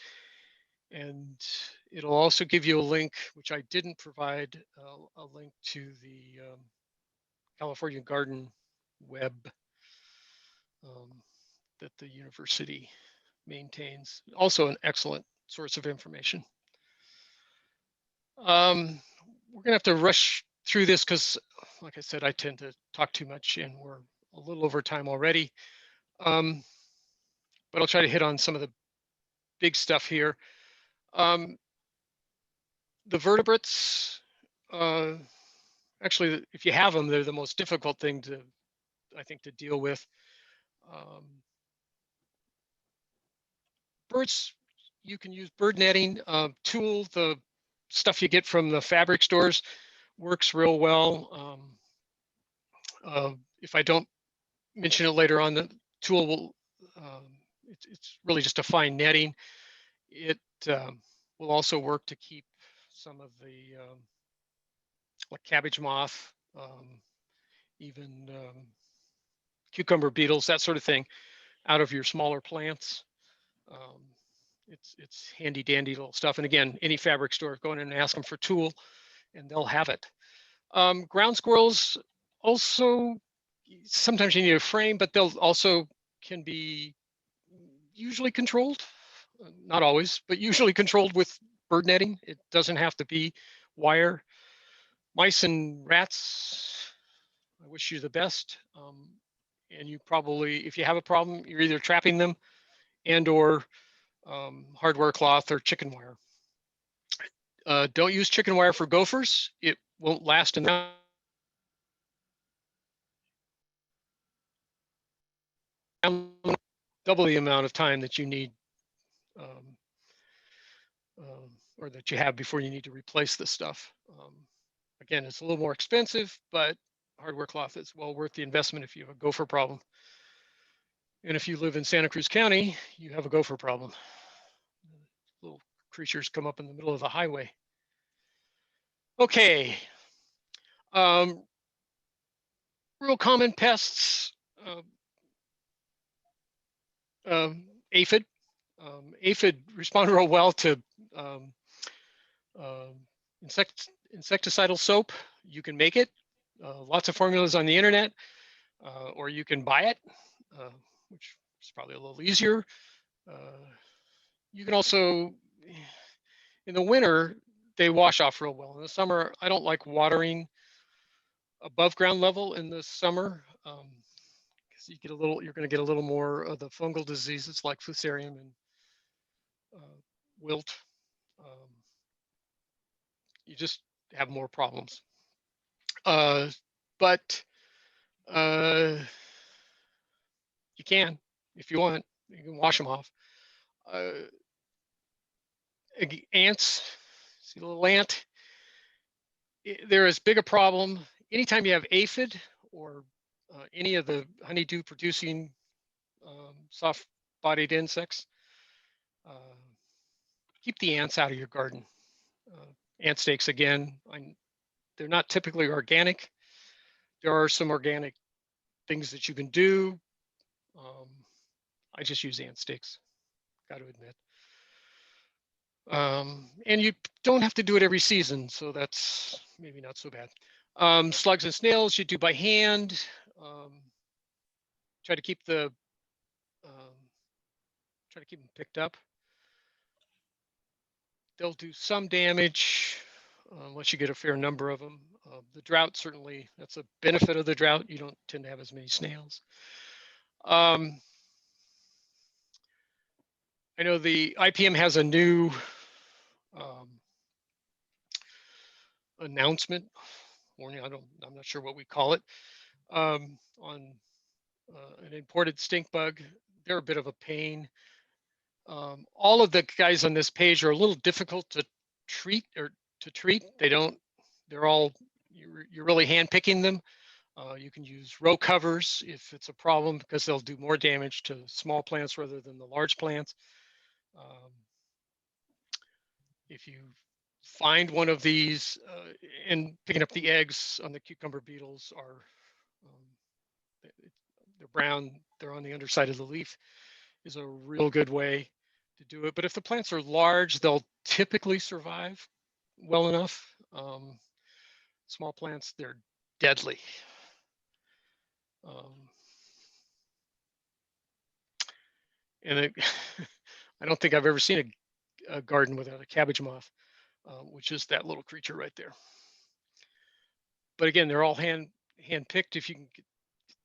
And it'll also give you a link, which I didn't provide, a link to the California Garden web that the university maintains. Also an excellent source of information. We're gonna have to rush through this because, like I said, I tend to talk too much and we're a little over time already. But I'll try to hit on some of the big stuff here. The vertebrates, actually, if you have them, they're the most difficult thing to, I think, to deal with. Birds, you can use bird netting. Tool, the stuff you get from the fabric stores, works real well. If I don't mention it later on, the tool will, it's really just a fine netting. It will also work to keep some of the like cabbage moth, even cucumber beetles, that sort of thing, out of your smaller plants. It's handy dandy little stuff. And again, any fabric store, go in and ask them for tool and they'll have it. Ground squirrels also, sometimes you need a frame, but they'll also can be usually controlled, not always, but usually controlled with bird netting. It doesn't have to be wire. Mice and rats, I wish you the best. And you probably, if you have a problem, you're either trapping them and or hardware cloth or chicken wire. Don't use chicken wire for gophers. It won't last enough. Double the amount of time that you need or that you have before you need to replace this stuff. Again, it's a little more expensive, but hardware cloth is well worth the investment if you have a gopher problem. And if you live in Santa Cruz County, you have a gopher problem. Little creatures come up in the middle of the highway. Okay. Real common pests, aphid. Aphid respond real well to insecticidal soap. You can make it. Lots of formulas on the internet, or you can buy it, which is probably a little easier. You can also, in the winter, they wash off real well. In the summer, I don't like watering above ground level in the summer, because you get a little, you're going to get a little more of the fungal diseases like Fusarium and wilt. You just have more problems. But you can, if you want, you can wash them off. Ants, see the little ant? They're as big a problem anytime you have aphid or any of the honeydew producing soft-bodied insects, keep the ants out of your garden. Ant stakes, again, they're not typically organic. There are some organic things that you can do. I just use ant stakes, got to admit. And you don't have to do it every season, so that's maybe not so bad. Slugs and snails you do by hand. Try to keep the try to keep them picked up. They'll do some damage unless you get a fair number of them. The drought, certainly, that's a benefit of the drought. You don't tend to have as many snails. I know the IPM has a new announcement, warning, I'm not sure what we call it, on an imported stink bug. They're a bit of a pain. All of the guys on this page are a little difficult to treat. They're all, you're really hand picking them. You can use row covers if it's a problem, because they'll do more damage to small plants rather than the large plants. If you find one of these and picking up the eggs on the cucumber beetles are, they're brown, they're on the underside of the leaf, is a real good way to do it. But if the plants are large, they'll typically survive well enough. Small plants, they're deadly. And I don't think I've ever seen a garden without a cabbage moth, which is that little creature right there. But again, they're all hand picked. If you can get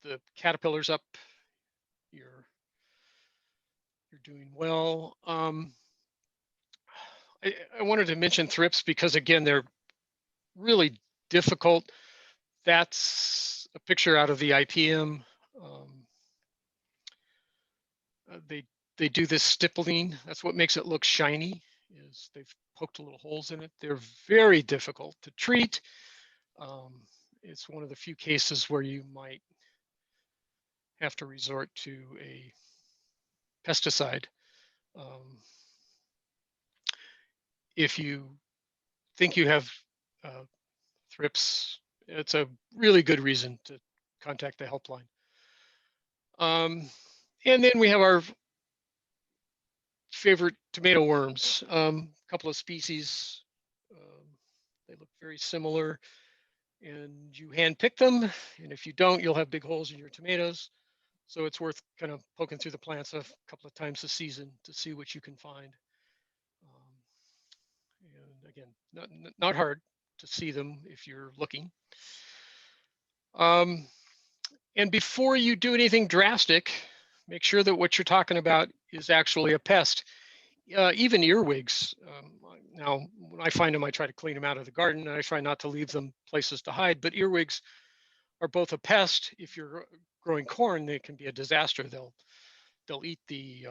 the caterpillars up, you're doing well. I wanted to mention thrips because, again, they're really difficult. That's a picture out of the IPM. They do this stippling. That's what makes it look shiny, is they've poked little holes in it. They're very difficult to treat. It's one of the few cases where you might have to resort to a pesticide. If you think you have thrips, it's a really good reason to contact the helpline. And then we have our favorite tomato worms. A couple of species. They look very similar, and you hand pick them. And if you don't, you'll have big holes in your tomatoes. So it's worth kind of poking through the plants a couple of times a season to see what you can find. And again, not hard to see them if you're looking. And before you do anything drastic, make sure that what you're talking about is actually a pest. Even earwigs. Now, when I find them, I try to clean them out of the garden, and I try not to leave them places to hide. But earwigs are both a pest. If you're growing corn, they can be a disaster. They'll eat the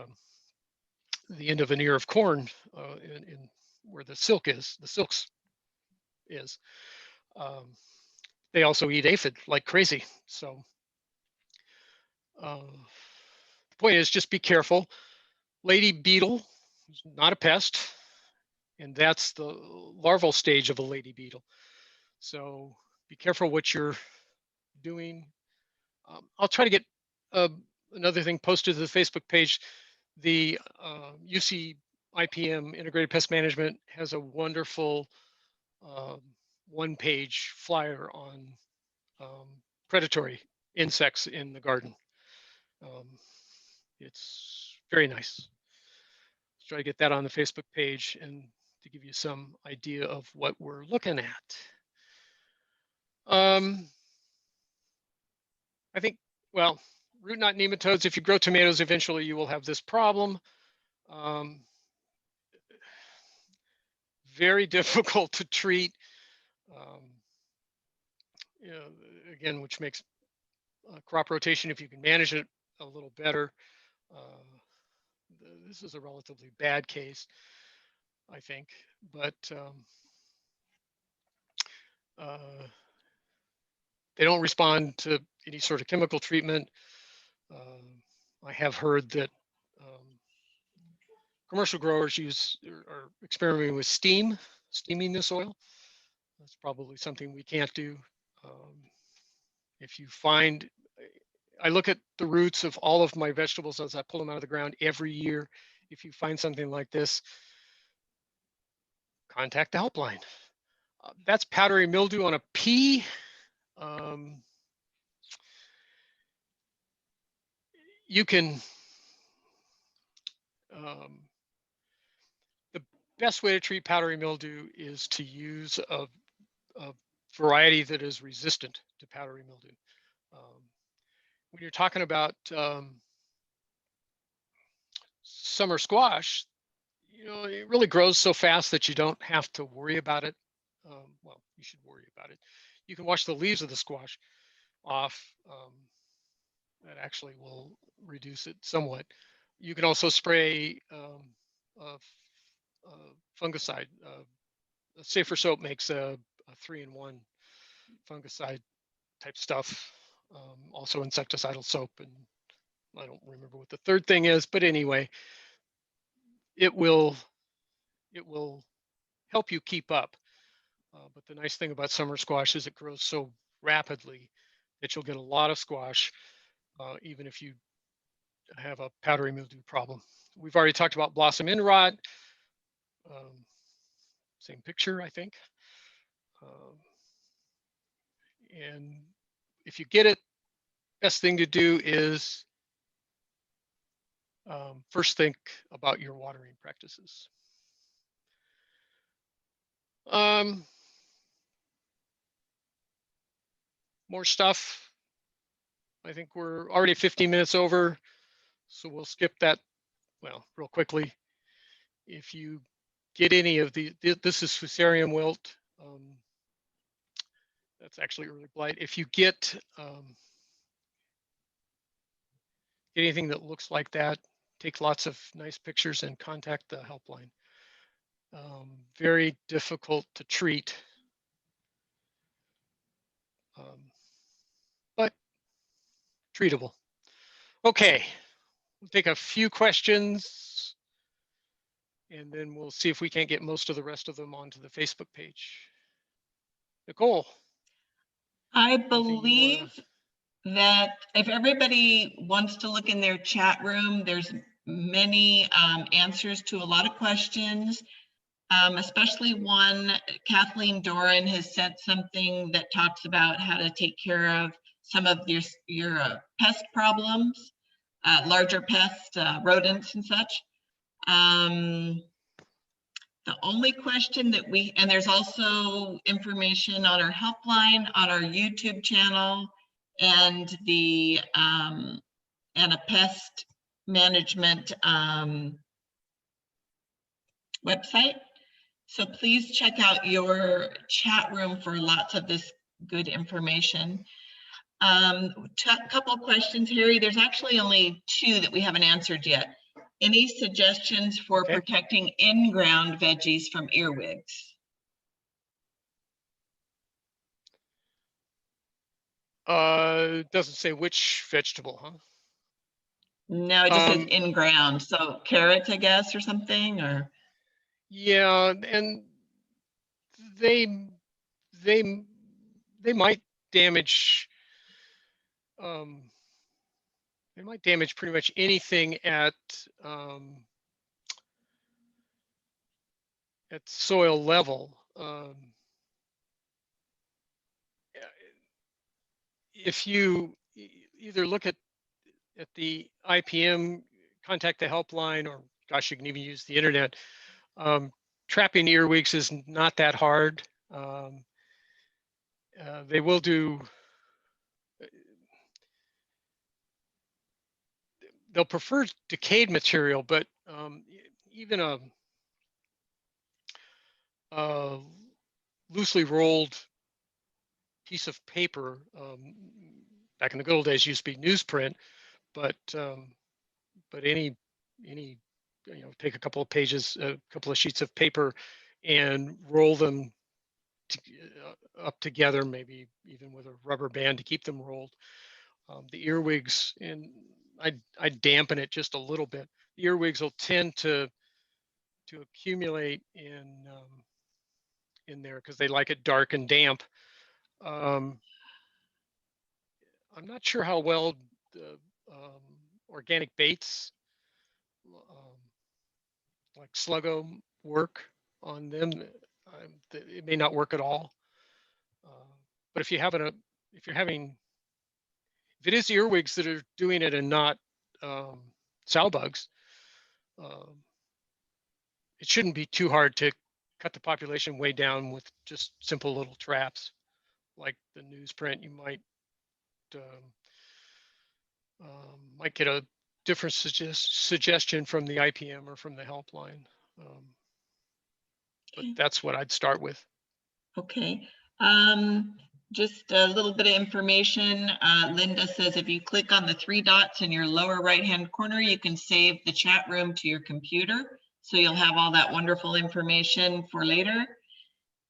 end of an ear of corn in where the silks is. They also eat aphid like crazy. So the point is, just be careful. Lady beetle is not a pest, and that's the larval stage of a lady beetle. So be careful what you're doing. I'll try to get another thing posted to the Facebook page. The UC IPM Integrated Pest Management has a wonderful one-page flyer on predatory insects in the garden. It's very nice. Let's try to get that on the Facebook page and to give you some idea of what we're looking at. I think, well, root knot nematodes, if you grow tomatoes, eventually you will have this problem. Very difficult to treat. You know, again, which makes crop rotation, if you can manage it a little better. This is a relatively bad case, I think, but they don't respond to any sort of chemical treatment. I have heard that commercial growers are experimenting with steaming the soil. That's probably something we can't do. If you find, I look at the roots of all of my vegetables as I pull them out of the ground every year. If you find something like this, contact the helpline. That's powdery mildew on a pea. You can, the best way to treat powdery mildew is to use a variety that is resistant to powdery mildew. When you're talking about summer squash, it really grows so fast that you don't have to worry about it. Well, you should worry about it. You can wash the leaves of the squash off. That actually will reduce it somewhat. You can also spray fungicide. Safer Soap makes a 3-in-1 fungicide type stuff. Also insecticidal soap, and I don't remember what the third thing is, but anyway, it will help you keep up. But the nice thing about summer squash is it grows so rapidly that you'll get a lot of squash, even if you have a powdery mildew problem. We've already talked about blossom end rot. Same picture, I think. And if you get it, best thing to do is first think about your watering practices. More stuff. I think we're already 15 minutes over, so we'll skip that, well, real quickly. If you get any of this is Fusarium wilt. That's actually early blight. If you get anything that looks like that, take lots of nice pictures and contact the helpline. Very difficult to treat, but treatable. Okay, we'll take a few questions and then we'll see if we can't get most of the rest of them onto the Facebook page. Nicole. I believe that if everybody wants to look in their chat room, there's many answers to a lot of questions, especially one. Kathleen Doran has sent something that talks about how to take care of some of your pest problems, larger pests, rodents and such. The only question that and there's also information on our helpline, on our YouTube channel, and and a pest management website. So please check out your chat room for lots of this good information. Couple of questions, Harry. There's actually only 2 that we haven't answered yet. Any suggestions for protecting in-ground veggies from earwigs? It doesn't say which vegetable, huh? No, it just says in-ground. So carrots, I guess, or something, or? Yeah, and they might damage. They might damage pretty much anything at soil level. If you either look at the IPM, contact the helpline, or gosh, you can even use the internet. Trapping earwigs is not that hard. They will do. They'll prefer decayed material, but even a loosely rolled piece of paper, back in the good old days used to be newsprint, but any take a couple of pages, a couple of sheets of paper and roll them up together, maybe even with a rubber band to keep them rolled. The earwigs, and I dampen it just a little bit. The earwigs will tend to accumulate in there because they like it dark and damp. I'm not sure how well the organic baits like Sluggo work on them. It may not work at all. But if it is earwigs that are doing it and not sow bugs, it shouldn't be too hard to cut the population way down with just simple little traps like the newsprint. You might get a different suggestion from the IPM or from the helpline. But that's what I'd start with. Okay. Just a little bit of information. Linda says if you click on the 3 dots in your lower right-hand corner, you can save the chat room to your computer. So you'll have all that wonderful information for later.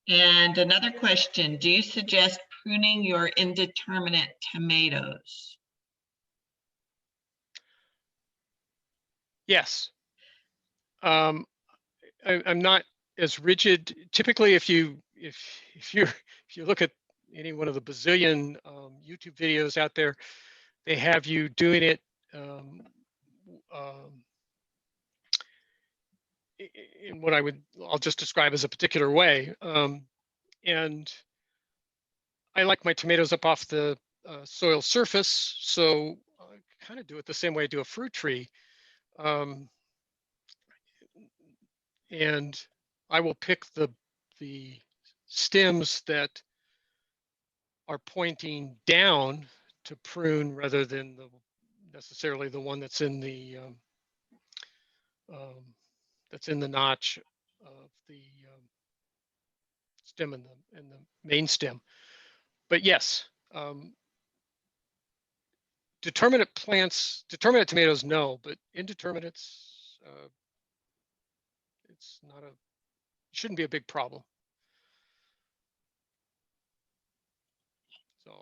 And another question, do you suggest pruning your indeterminate tomatoes? Yes. I'm not as rigid. Typically, if you look at any one of the bazillion YouTube videos out there, they have you doing it in what I'll just describe as a particular way. And I like my tomatoes up off the soil surface, so I kind of do it the same way I do a fruit tree. And I will pick the stems that are pointing down to prune rather than necessarily the one that's in the notch of the stem and the main stem. But yes, determinate tomatoes, no, but indeterminates, it shouldn't be a big problem. So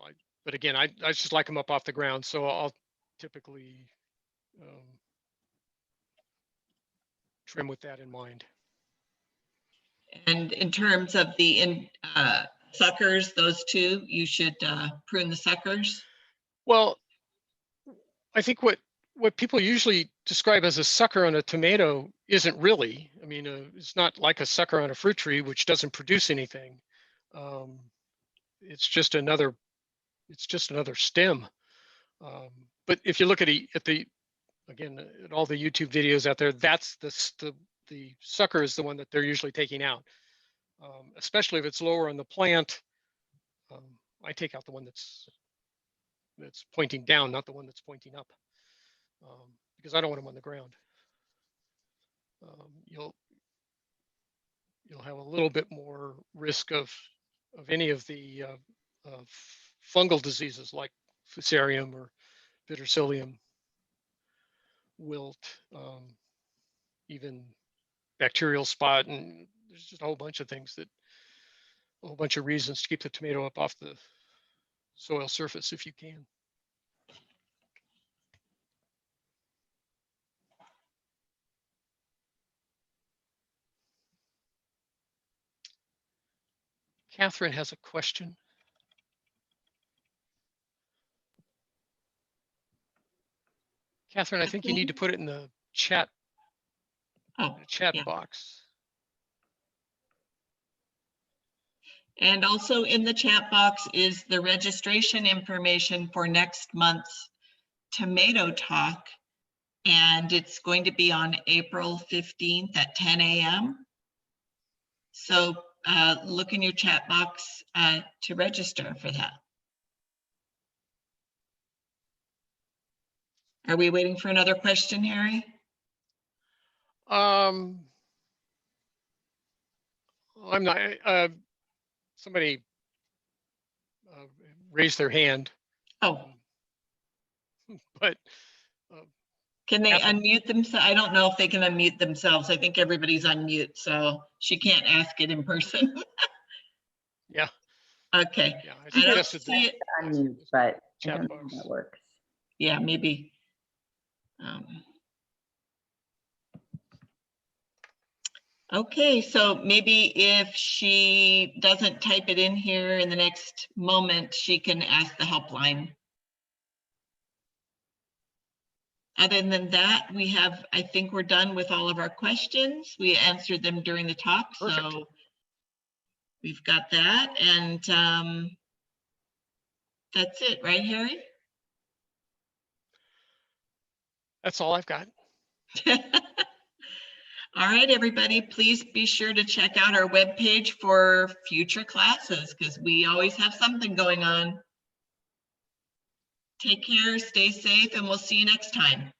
but again, I just like them up off the ground, so I'll typically trim with that in mind. And in terms of the suckers, those two, you should prune the suckers? Well, I think what people usually describe as a sucker on a tomato isn't really. I mean, it's not like a sucker on a fruit tree, which doesn't produce anything. It's just another stem. But if you look at all the YouTube videos out there, that's the sucker is the one that they're usually taking out. Especially if it's lower on the plant, I take out the one that's pointing down, not the one that's pointing up, because I don't want them on the ground. You'll have a little bit more risk of any of the fungal diseases like Fusarium or Verticillium, wilt, even bacterial spot, and there's just a whole bunch of reasons to keep the tomato up off the soil surface if you can. Catherine has a question. Catherine, I think you need to put it in the chat, box. And also in the chat box is the registration information for next month's Tomato Talk. And it's going to be on April 15th at 10 a.m. So look in your chat box to register for that. Are we waiting for another question, Harry? I'm not. Somebody raised their hand. Oh. But can they unmute themselves? I don't know if they can unmute themselves. I think everybody's on mute, so she can't ask it in person. Yeah. Okay. Yeah. I I don't suggested see it. Unmute, but I chat don't know box. how that works. Yeah, maybe. Okay, so maybe if she doesn't type it in here in the next moment, she can ask the helpline. Other than that, we have, I think we're done with all of our questions. We answered them during the talk, Perfect. so we've got that. And that's it, right, Harry? That's all I've got. All right, everybody, please be sure to check out our webpage for future classes because we always have something going on. Take care, stay safe, and we'll see you next time.